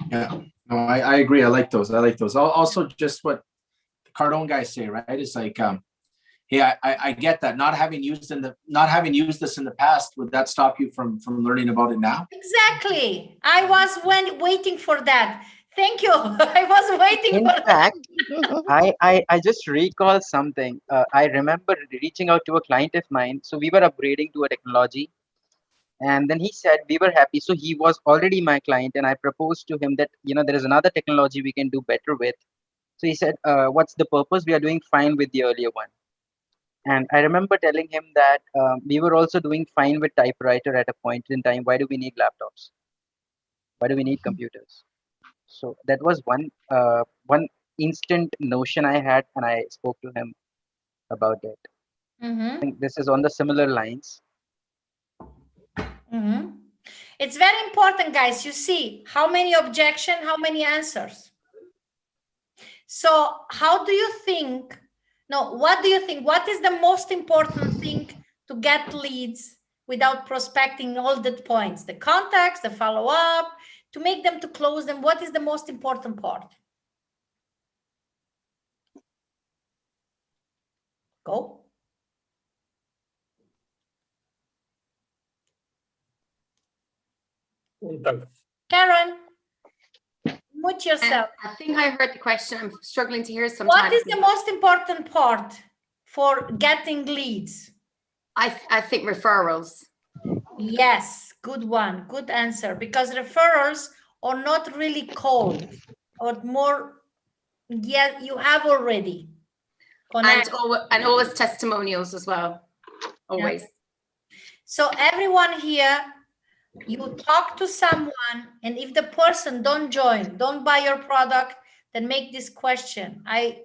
Yeah, no, I agree. I like those. Also, just what the Cardone guys say, right? It's like, yeah, I get that. Not having used this in the past, would that stop you from learning about it now? Exactly. I was waiting for that. Thank you. I was waiting In for fact, I just recall something. I remember reaching out to a client of mine. So we were upgrading to a technology. And then he said we were happy. So he was already my client. And I proposed to him that, there is another technology we can do better with. So he said, what's the purpose? We are doing fine with the earlier one. And I remember telling him that we were also doing fine with typewriter at a point in time. Why do we need laptops? Why do we need computers? So that was one instant notion I had, and I spoke to him about it. I think this is on the similar lines. It's very important, guys. You see how many objections, how many answers. So how do you think? No, what do you think? What is the most important thing to get leads without prospecting all the points? The contacts, the follow-up, to make them, to close them. What is the most important part? Go. Karen, mute yourself. I think I heard the question. I'm struggling to hear sometimes. What is the most important part for getting leads? I think referrals. Yes, good one. Good answer. Because referrals are not really cold or more, yeah, you have already. And always testimonials as well. Always. Yeah. So everyone here, you talk to someone, and if the person don't join, don't buy your product, then make this question. I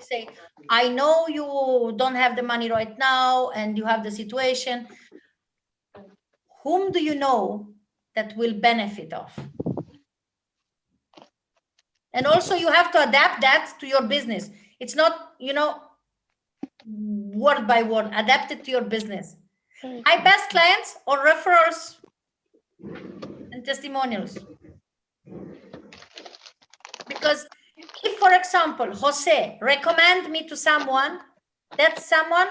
say, I know you don't have the money right now and you have the situation. Whom do you know that will benefit of? And also you have to adapt that to your business. It's not, word by word, adapt it to your business. My best clients or referrals and testimonials. Because if, for example, Jose recommend me to someone, that someone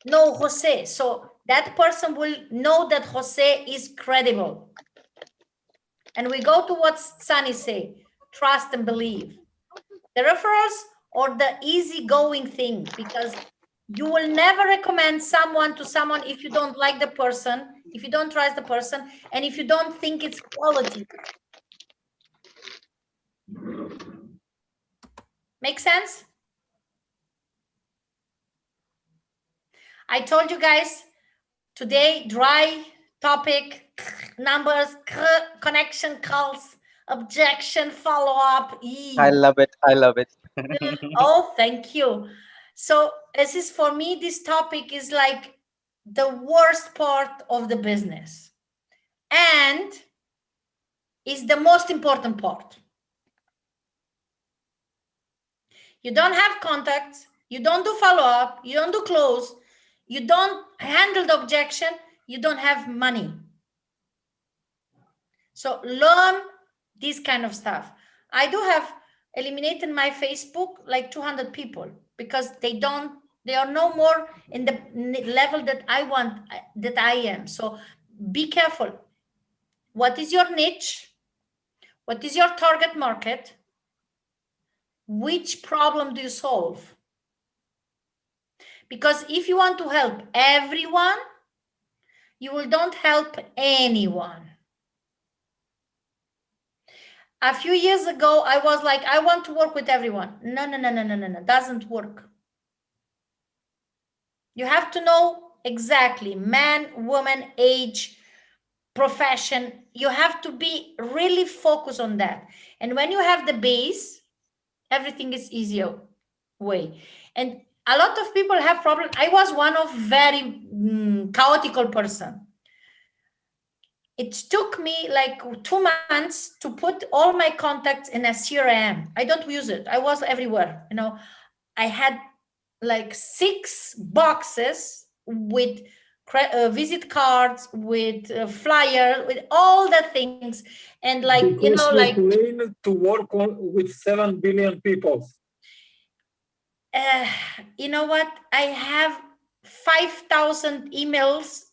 know Jose. So that person will know that Jose is credible. And we go to what Sunny say, trust and believe. The referrals or the easygoing thing, because you will never recommend someone to someone if you don't like the person, if you don't trust the person, and if you don't think it's quality. Make sense? I told you guys today, dry topic, numbers, connection calls, objection, follow-up. I love it. Oh, thank you. So this is, for me, this topic is like the worst part of the business and is the most important part. You don't have contacts, you don't do follow-up, you don't do close, you don't handle the objection, you don't have money. So learn this kind of stuff. I do have eliminated my Facebook like 200 people because they are no more in the level that I want, that I am. So be careful. What is your niche? What is your target market? Which problem do you solve? Because if you want to help everyone, you will don't help anyone. A few years ago, I was like, I want to work with everyone. No, doesn't work. You have to know exactly man, woman, age, profession. You have to be really focused on that. And when you have the base, everything is easier way. And a lot of people have problems. I was one of very chaotic person. It took me like 2 months to put all my contacts in a CRM. I don't use it. I was everywhere. You know, I had like 6 boxes with visit cards, with flyer, with all the things. And like, because you know, like plan to work with 7 billion people. You know what? I have 5,000 emails,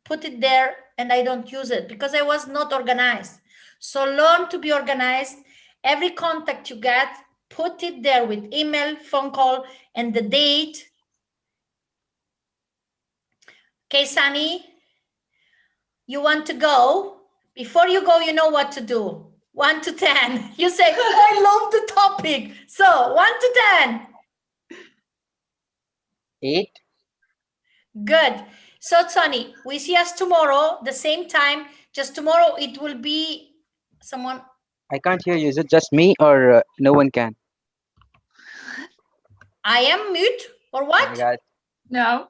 put it there, and I don't use it because I was not organized. So learn to be organized. Every contact you get, put it there with email, phone call, and the date. Okay, Sunny, you want to go? Before you go, you know what to do. 1 to 10. You say, I love the topic. So 1 to 10. 8. Good. So, Sonny, we see us tomorrow, the same time. Just tomorrow, it will be someone. I can't hear you. Is it just me or no one can? I am mute or Oh my what? God, No,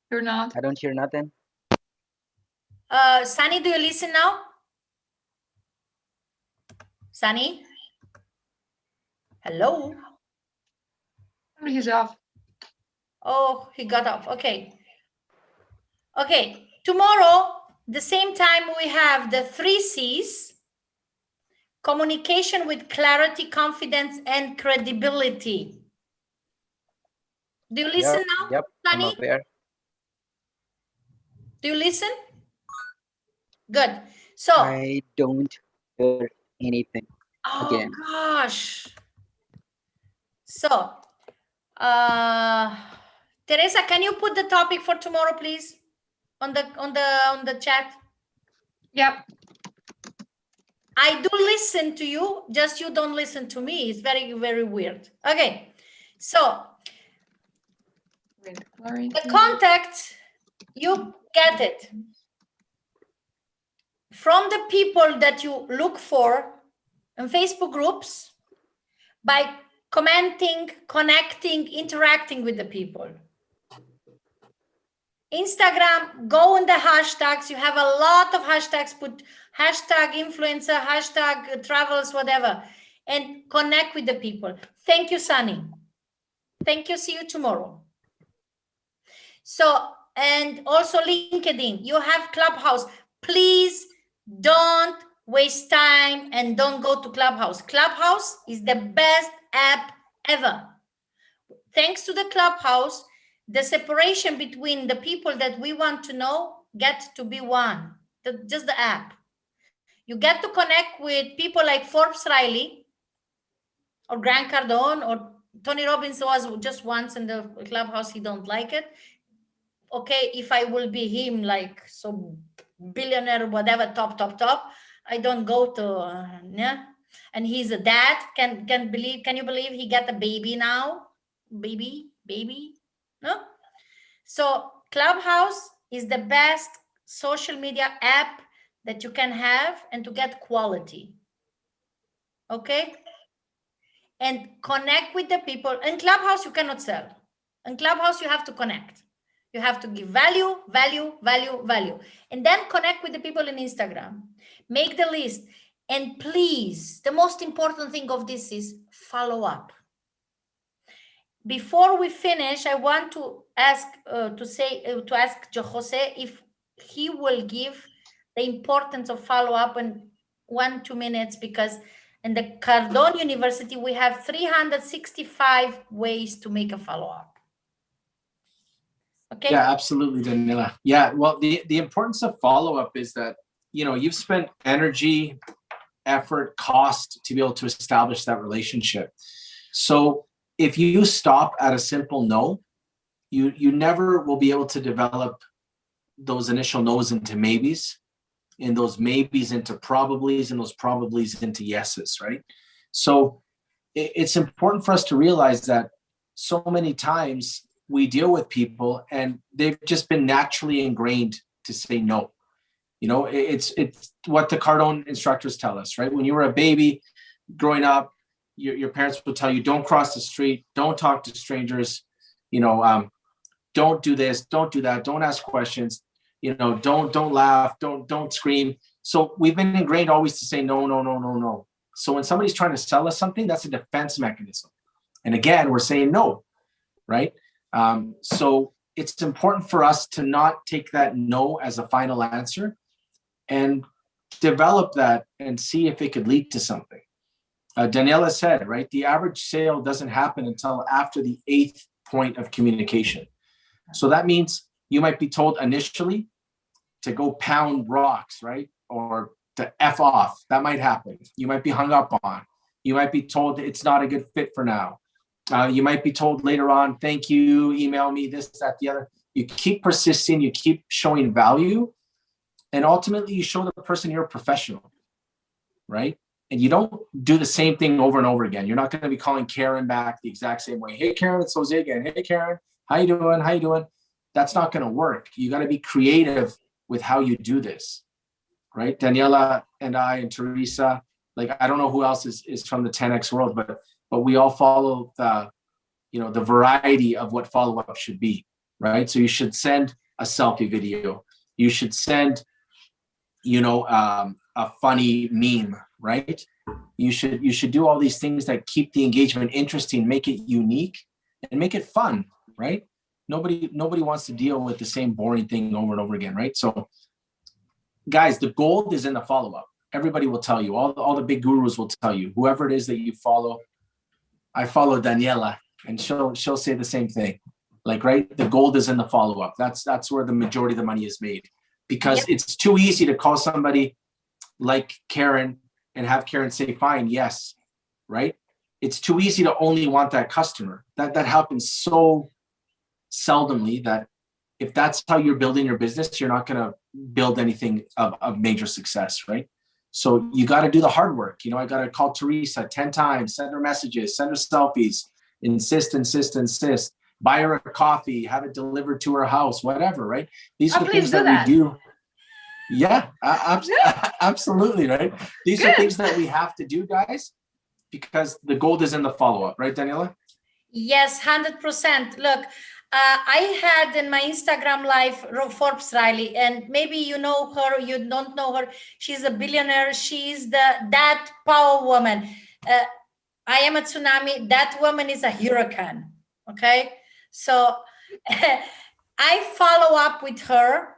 you're not. I don't hear nothing. Sunny, do you listen now? Sunny? Hello? He's off. Oh, he got off. Okay. Okay. Tomorrow, the same time, we have the 3 C's. Communication with clarity, confidence, and credibility. Do you listen now, Yep, I'm Sunny? aware. Do you listen? Good. So, I don't hear anything. oh again. gosh. So, Teresa, can you put the topic for tomorrow, please, on the chat? Yep. I do listen to you, just you don't listen to me. It's very, very weird. Okay, so the contact, you get it from the people that you look for in Facebook groups by commenting, connecting, interacting with the people. Instagram, go on the hashtags. You have a lot of hashtags. Put hashtag influencer, hashtag travels, whatever, and connect with the people. Thank you, Sunny. Thank you. See you tomorrow. So, and also LinkedIn. You have Clubhouse. Please don't waste time and don't go to Clubhouse. Clubhouse is the best app ever. Thanks to the Clubhouse, the separation between the people that we want to know get to be one, just the app. You get to connect with people like Forbes Riley or Grant Cardone, or Tony Robbins was just once in the Clubhouse, he don't like it. Okay, if I will be him, like so billionaire, whatever, top, I don't go to, yeah. And he's a dad, can you believe he got a baby now? Baby? No? So Clubhouse is the best social media app that you can have and to get quality. Okay? And connect with the people. In Clubhouse, you cannot sell. In Clubhouse, you have to connect. You have to give value, value, value, value, and then connect with the people in Instagram. Make the list. And please, the most important thing of this is follow up. Before we finish, I want to ask Jose if he will give the importance of follow up in 1-2 minutes, because in the Cardone University, we have 365 ways to make a follow up. Okay. Yeah, absolutely, Daniela. Yeah, well, the importance of follow-up is that, you know, you've spent energy, effort, cost to be able to establish that relationship. So if you stop at a simple no, you never will be able to develop those initial no's into maybes, and those maybes into probablys, and those probablys into yeses, right? So it's important for us to realize that so many times we deal with people and they've just been naturally ingrained to say no. You know, it's what the Cardone instructors tell us, right? When you were a baby growing up, your parents would tell you, don't cross the street, don't talk to strangers, you know, don't do this, don't do that, don't ask questions, you know, don't laugh, don't scream. So we've been ingrained always to say no, no, no, no, no. So when somebody's trying to sell us something, that's a defense mechanism. And again, we're saying no, right? So it's important for us to not take that no as a final answer and develop that and see if it could lead to something. Daniela said, right, the average sale doesn't happen until after the 8th point of communication. So that means you might be told initially to go pound rocks, right? Or to F off. That might happen. You might be hung up on. You might be told it's not a good fit for now. You might be told later on, thank you, email me, this, that, the other. You keep persisting, you keep showing value, and ultimately you show the person you're a professional, right? And you don't do the same thing over and over again. You're not going to be calling Karen back the exact same way. Hey, Karen, it's Jose again. Hey, Karen, how you doing? How you doing? That's not going to work. You got to be creative with how you do this, right? Daniela and I and Teresa, like, I don't know who else is from the 10X world, but we all follow the, you know, the variety of what follow-up should be, right? So you should send a selfie video. You should send, you know, a funny meme, right? You should do all these things that keep the engagement interesting, make it unique, and make it fun, right? Nobody wants to deal with the same boring thing over and over again, right? So guys, the gold is in the follow-up. Everybody will tell you, all the big gurus will tell you, whoever it is that you follow. I follow Daniela, and she'll say the same thing. Like, right, the gold is in the follow-up. That's where the majority of the money is made, because it's too easy to call somebody like Karen and have Karen say, fine, yes, right? It's too easy to only want that customer. That happens so seldomly that if that's how you're building your business, you're not going to build anything of major success, right? So you got to do the hard work. You know, I got to call Teresa 10 times, send her messages, send her selfies, insist, buy her a coffee, have it delivered to her house, whatever, right? These are things that we do. Yeah, absolutely, right? These are things that we have to do, guys, because the gold is in the follow-up, right, Daniela? Yes, 100%. Look, I had in my Instagram live Forbes Riley, and maybe you know her, you don't know her. She's a billionaire. She's that power woman. I am a tsunami. That woman is a hurricane. Okay, so I follow up with her.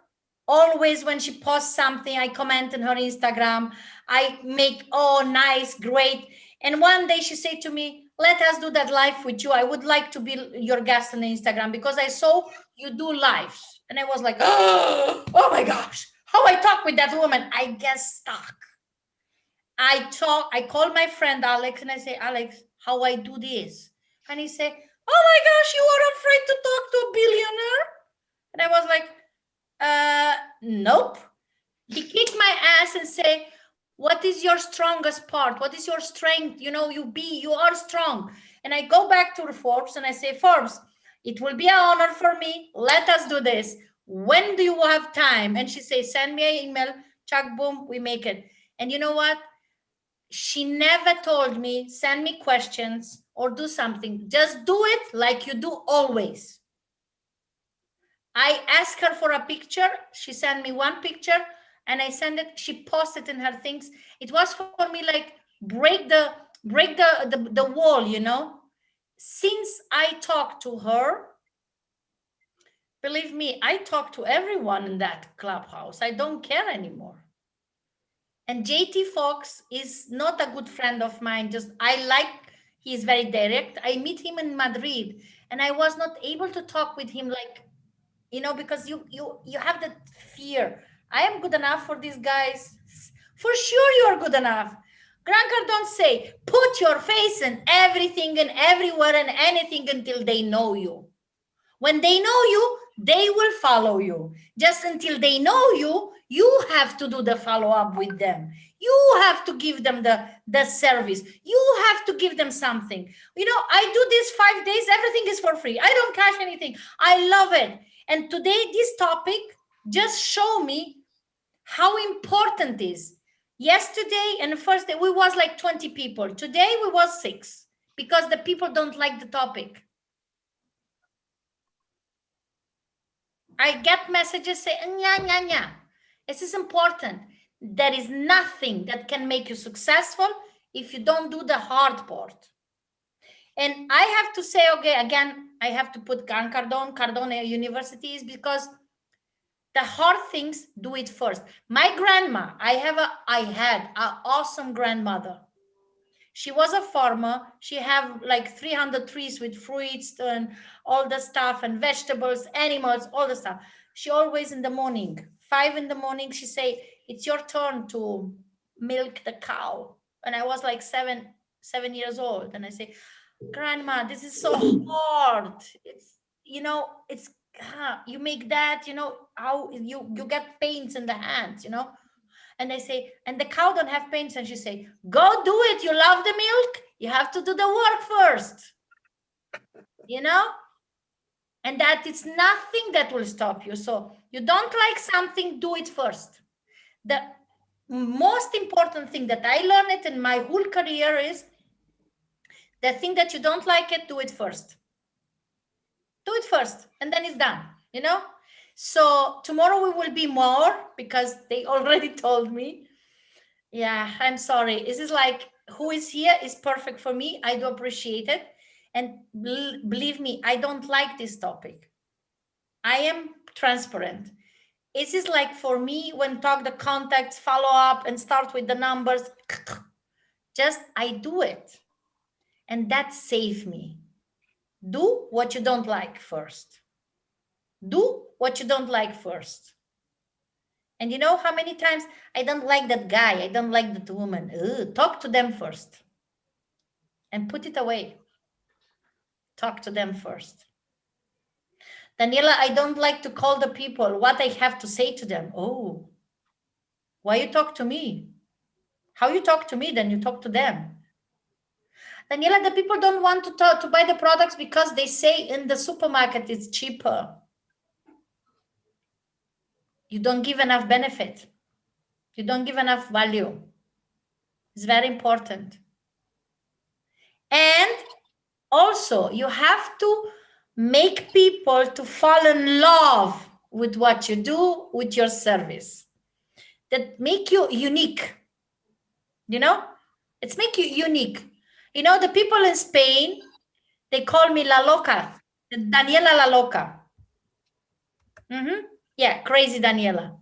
Always when she posts something, I comment on her Instagram. I make, oh, nice, great. And one day she said to me, let us do that live with you. I would like to be your guest on Instagram because I saw you do lives. And I was like, oh my gosh, how I talk with that woman. I get stuck. I call my friend Alex and I say, Alex, how I do this? And he said, oh my gosh, you are afraid to talk to a billionaire? And I was like, nope. He kicked my ass and say, what is your strongest part? What is your strength? You know, you are strong. And I go back to Forbes and I say, Forbes, it will be an honor for me. Let us do this. When do you have time? And she says, send me an email. Chuck, boom, we make it. And you know what? She never told me, send me questions. or do something, just do it like you do always. I asked her for a picture. She sent me one picture and I sent it. She posted in her things. It was for me like break the wall, you know. Since I talked to her, believe me, I talk to everyone in that clubhouse. I don't care anymore. And JT Fox is not a good friend of mine. Just he's very direct. I meet him in Madrid and I was not able to talk with him like, you know, because you have that fear. I am good enough for these guys. For sure you are good enough. Grant Cardone say, put your face in everything and everywhere and anything until they know you. When they know you, they will follow you. Just until they know you, you have to do the follow-up with them. You have to give them the service. You have to give them something. You know, I do this 5 days, everything is for free. I don't cash anything. I love it. And today, this topic just show me how important it is. Yesterday and the first day, we was like 20 people. Today, we was 6 because the people don't like the topic. I get messages saying, nya, nya, nya. This is important. There is nothing that can make you successful if you don't do the hard part. And I have to say, okay, again, I have to put Cardone Universities because the hard things, do it first. My grandma, I had an awesome grandmother. She was a farmer. She had like 300 trees with fruits and all the stuff and vegetables, animals, all the stuff. She always in the morning, 5 in the morning, she say, it's your turn to milk the cow. And I was like 7 years old. And I say, Grandma, this is so hard. It's, you know, it's, you make that, you know, how you get pains in the hands, you know. And I say, and the cow don't have pains. And she say, go do it. You love the milk. You have to do the work first. You know? And that it's nothing that will stop you. So you don't like something, do it first. The most important thing that I learned in my whole career is the thing that you don't like it, do it first. Do it first, and then it's done, you know? So tomorrow we will be more because they already told me. Yeah, I'm sorry. This is like, who is here is perfect for me. I do appreciate it. And believe me, I don't like this topic. I am transparent. This is like for me, when talk the contacts, follow up and start with the numbers, just I do it. And that saves me. Do what you don't like first. Do what you don't like first. And you know how many times I don't like that guy, I don't like that woman. Talk to them first. And put it away. Talk to them first. Daniela, I don't like to call the people what I have to say to them. Oh, why you talk to me? How you talk to me, then you talk to them. Daniela, the people don't want to buy the products because they say in the supermarket it's cheaper. You don't give enough benefit. You don't give enough value. It's very important. And also, you have to make people to fall in love with what you do, with your service. That make you unique. You know? It's make you unique. You know, the people in Spain, they call me La Loca, Daniela La Loca. Yeah, crazy Daniela.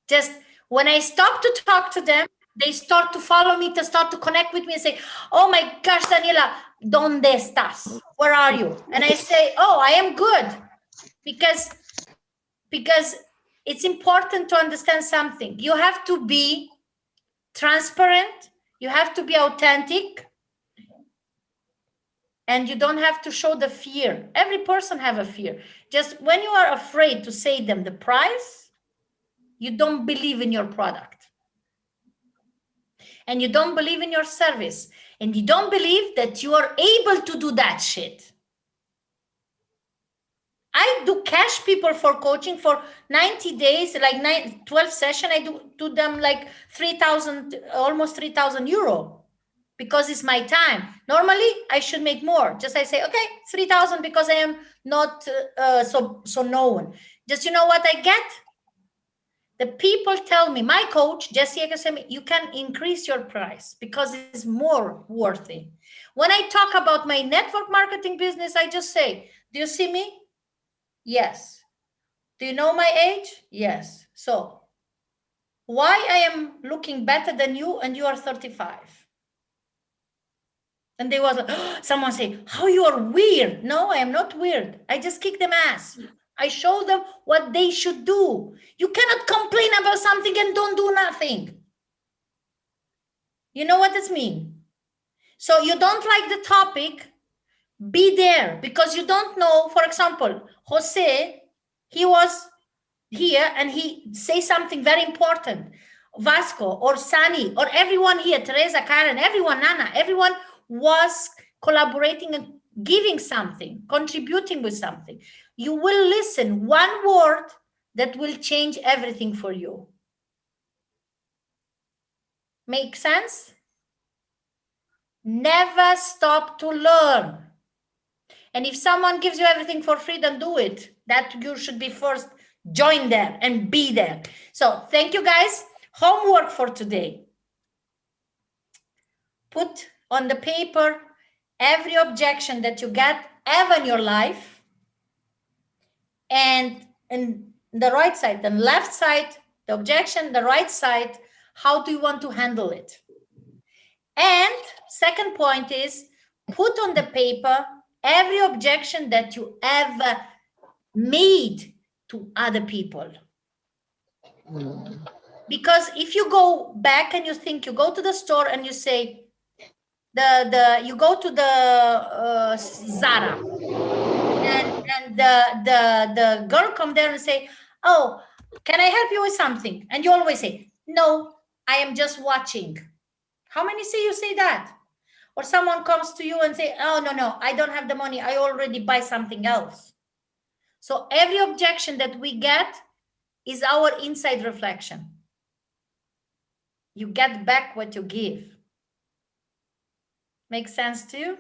Just when I stop to talk to them, they start to follow me, to start to connect with me and say, oh my gosh, Daniela, ¿dónde estás? Where are you? And I say, oh, I am good. Because it's important to understand something. You have to be transparent. You have to be authentic. And you don't have to show the fear. Every person have a fear. Just when you are afraid to say them the price, you don't believe in your product. And you don't believe in your service. And you don't believe that you are able to do that shit. I do cash people for coaching for 90 days, like 12 sessions. I do them like 3,000, almost 3,000 euro. because it's my time. Normally, I should make more. Just I say, okay, 3,000 because I am not so known. Just you know what I get? The people tell me, my coach, Jesse Ekasemi, you can increase your price because it's more worthy. When I talk about my network marketing business, I just say, do you see me? Yes. Do you know my age? Yes. So why I am looking better than you and you are 35? And they was like, oh, someone say, how you are weird. No, I am not weird. I just kick them ass. I show them what they should do. You cannot complain about something and don't do nothing. You know what this means? So you don't like the topic, be there, because you don't know. For example, Jose, he was here and he say something very important. Vasco or Sani or everyone here, Teresa, Karen, everyone, Nana, everyone was collaborating and giving something, contributing with something. You will listen one word that will change everything for you. Make sense? Never stop to learn. And if someone gives you everything for free, then do it. That you should be first, join there and be there. So thank you guys. Homework for today. Put on the paper every objection that you get ever in your life. And in the right side, the left side, the objection, the right side, how do you want to handle it? And second point is put on the paper every objection that you ever made to other people. Because if you go back and you think, you go to the store and you say, you go to the Zara and the girl come there and say, oh, can I help you with something? And you always say, no, I am just watching. How many say you say that? Or someone comes to you and say, oh, no, I don't have the money. I already buy something else. So every objection that we get is our inside reflection. You get back what you give. Make sense to you?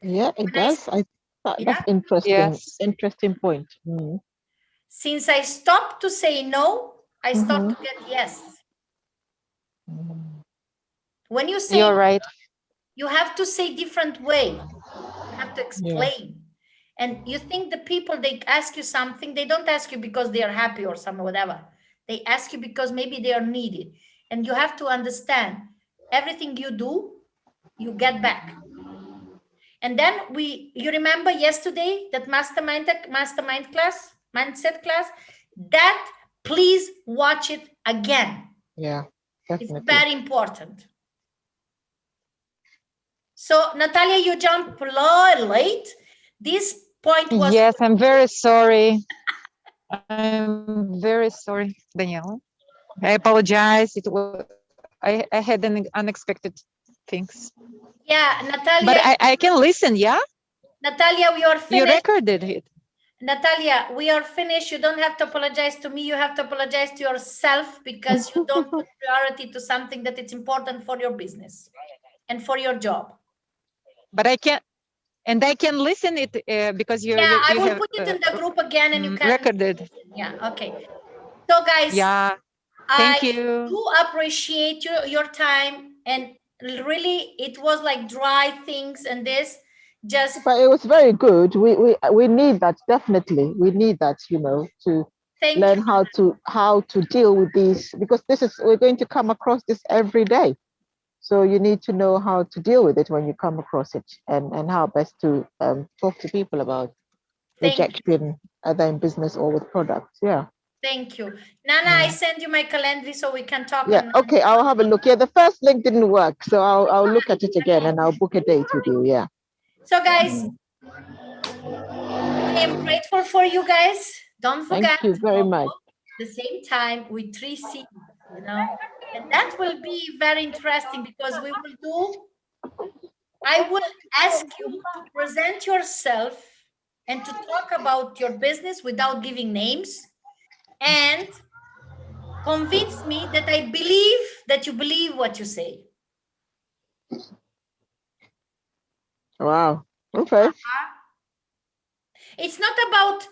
Yeah, it does. That's Yeah? interesting. Yes. Interesting point. Mm. Since I stopped to say no, I start to get yes. When you say, You're right. you have to say different way. You have to explain. And you think the people, they ask you something, they don't ask you because they are happy or some whatever. They ask you because maybe they are needed. And you have to understand everything you do, you get back. And then you remember yesterday that mastermind class, mindset class, that please watch it again. Yeah, definitely. It's very important. So Natalia, you jumped late. This point was. Yes, I'm very sorry. I'm very sorry, Danielle. I apologize. It was I had an unexpected things. Yeah, Natalia. But I can listen, yeah? Natalia, we are finished. You recorded it. Natalia, we are finished. You don't have to apologize to me. You have to apologize to yourself because you don't put priority to something that it's important for your business and for your job. But I can listen it because you. Yeah, I you will have, put it in the group again, and you can recorded. Yeah. Okay. So guys. Yeah. Thank you. I do appreciate your time, and really, it was like dry things and this. But it was very good. We need that, definitely. We need that, to learn how to deal with these, because we're going to come across this every day. So you need to know how to deal with it when you come across it, and how best to talk to people about rejection, either in business or with products. Yeah. Thank you. Nana, I send you my calendar so we can talk. Yeah, okay, I'll have a look. Yeah, the first link didn't work, so I'll look at it again and I'll book a date with you. Yeah. So guys, I am grateful for you guys. Don't forget. Thank you very much. At the same time with 3C, and that will be very interesting because I will ask you to present yourself and to talk about your business without giving names, and convince me that I believe that you believe what you say. Wow. Okay. It's not about,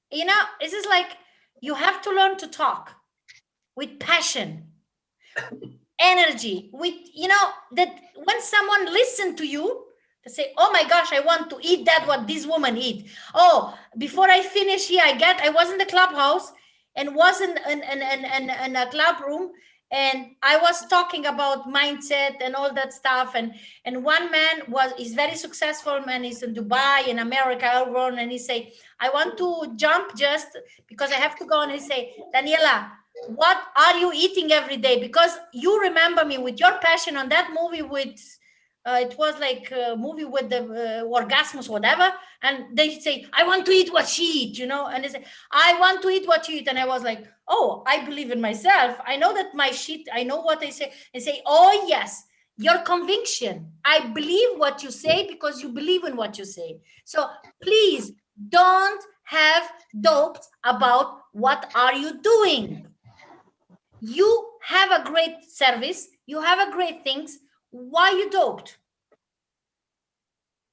you know, this is like you have to learn to talk with passion, energy, with, you know, that when someone listen to you, they say, oh my gosh, I want to eat that what this woman eat. Oh, before I finish here, I was in the clubhouse and was in a club room, and I was talking about mindset and all that stuff, and one man is very successful man, is in Dubai, in America, everyone, and he say, I want to jump just because I have to go, and he say, Daniela, what are you eating every day? Because you remember me with your passion on that movie with it was like a movie with the orgasmus, whatever. And they say, I want to eat what she eat, you know? And they say, I want to eat what you eat. And I was like, oh, I believe in myself. I know that my shit, I know what they say. They say, oh, yes, your conviction. I believe what you say because you believe in what you say. So please don't have doubts about what are you doing. You have a great service. You have a great things. Why you doped?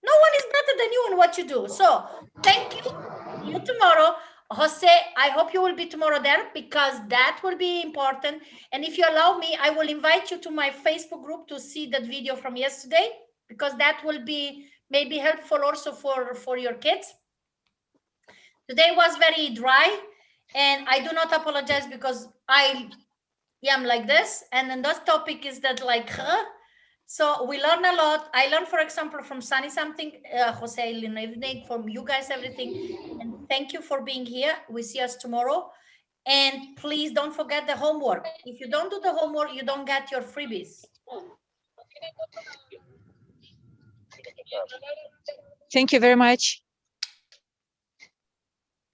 No one is better than you in what you do. So thank you. See you tomorrow. Jose, I hope you will be tomorrow there because that will be important. And if you allow me, I will invite you to my Facebook group to see that video from yesterday, because that will be maybe helpful also for your kids. Today was very dry, and I do not apologize because I am like this. And then this topic is that like, so we learn a lot. I learned, for example, from Sunny something, Jose, evening, from you guys, everything. And thank you for being here. We see us tomorrow. And please don't forget the homework. If you don't do the homework, you don't get your freebies. Thank you very much.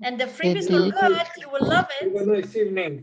And the freebies were good. You will love it. Have a nice evening.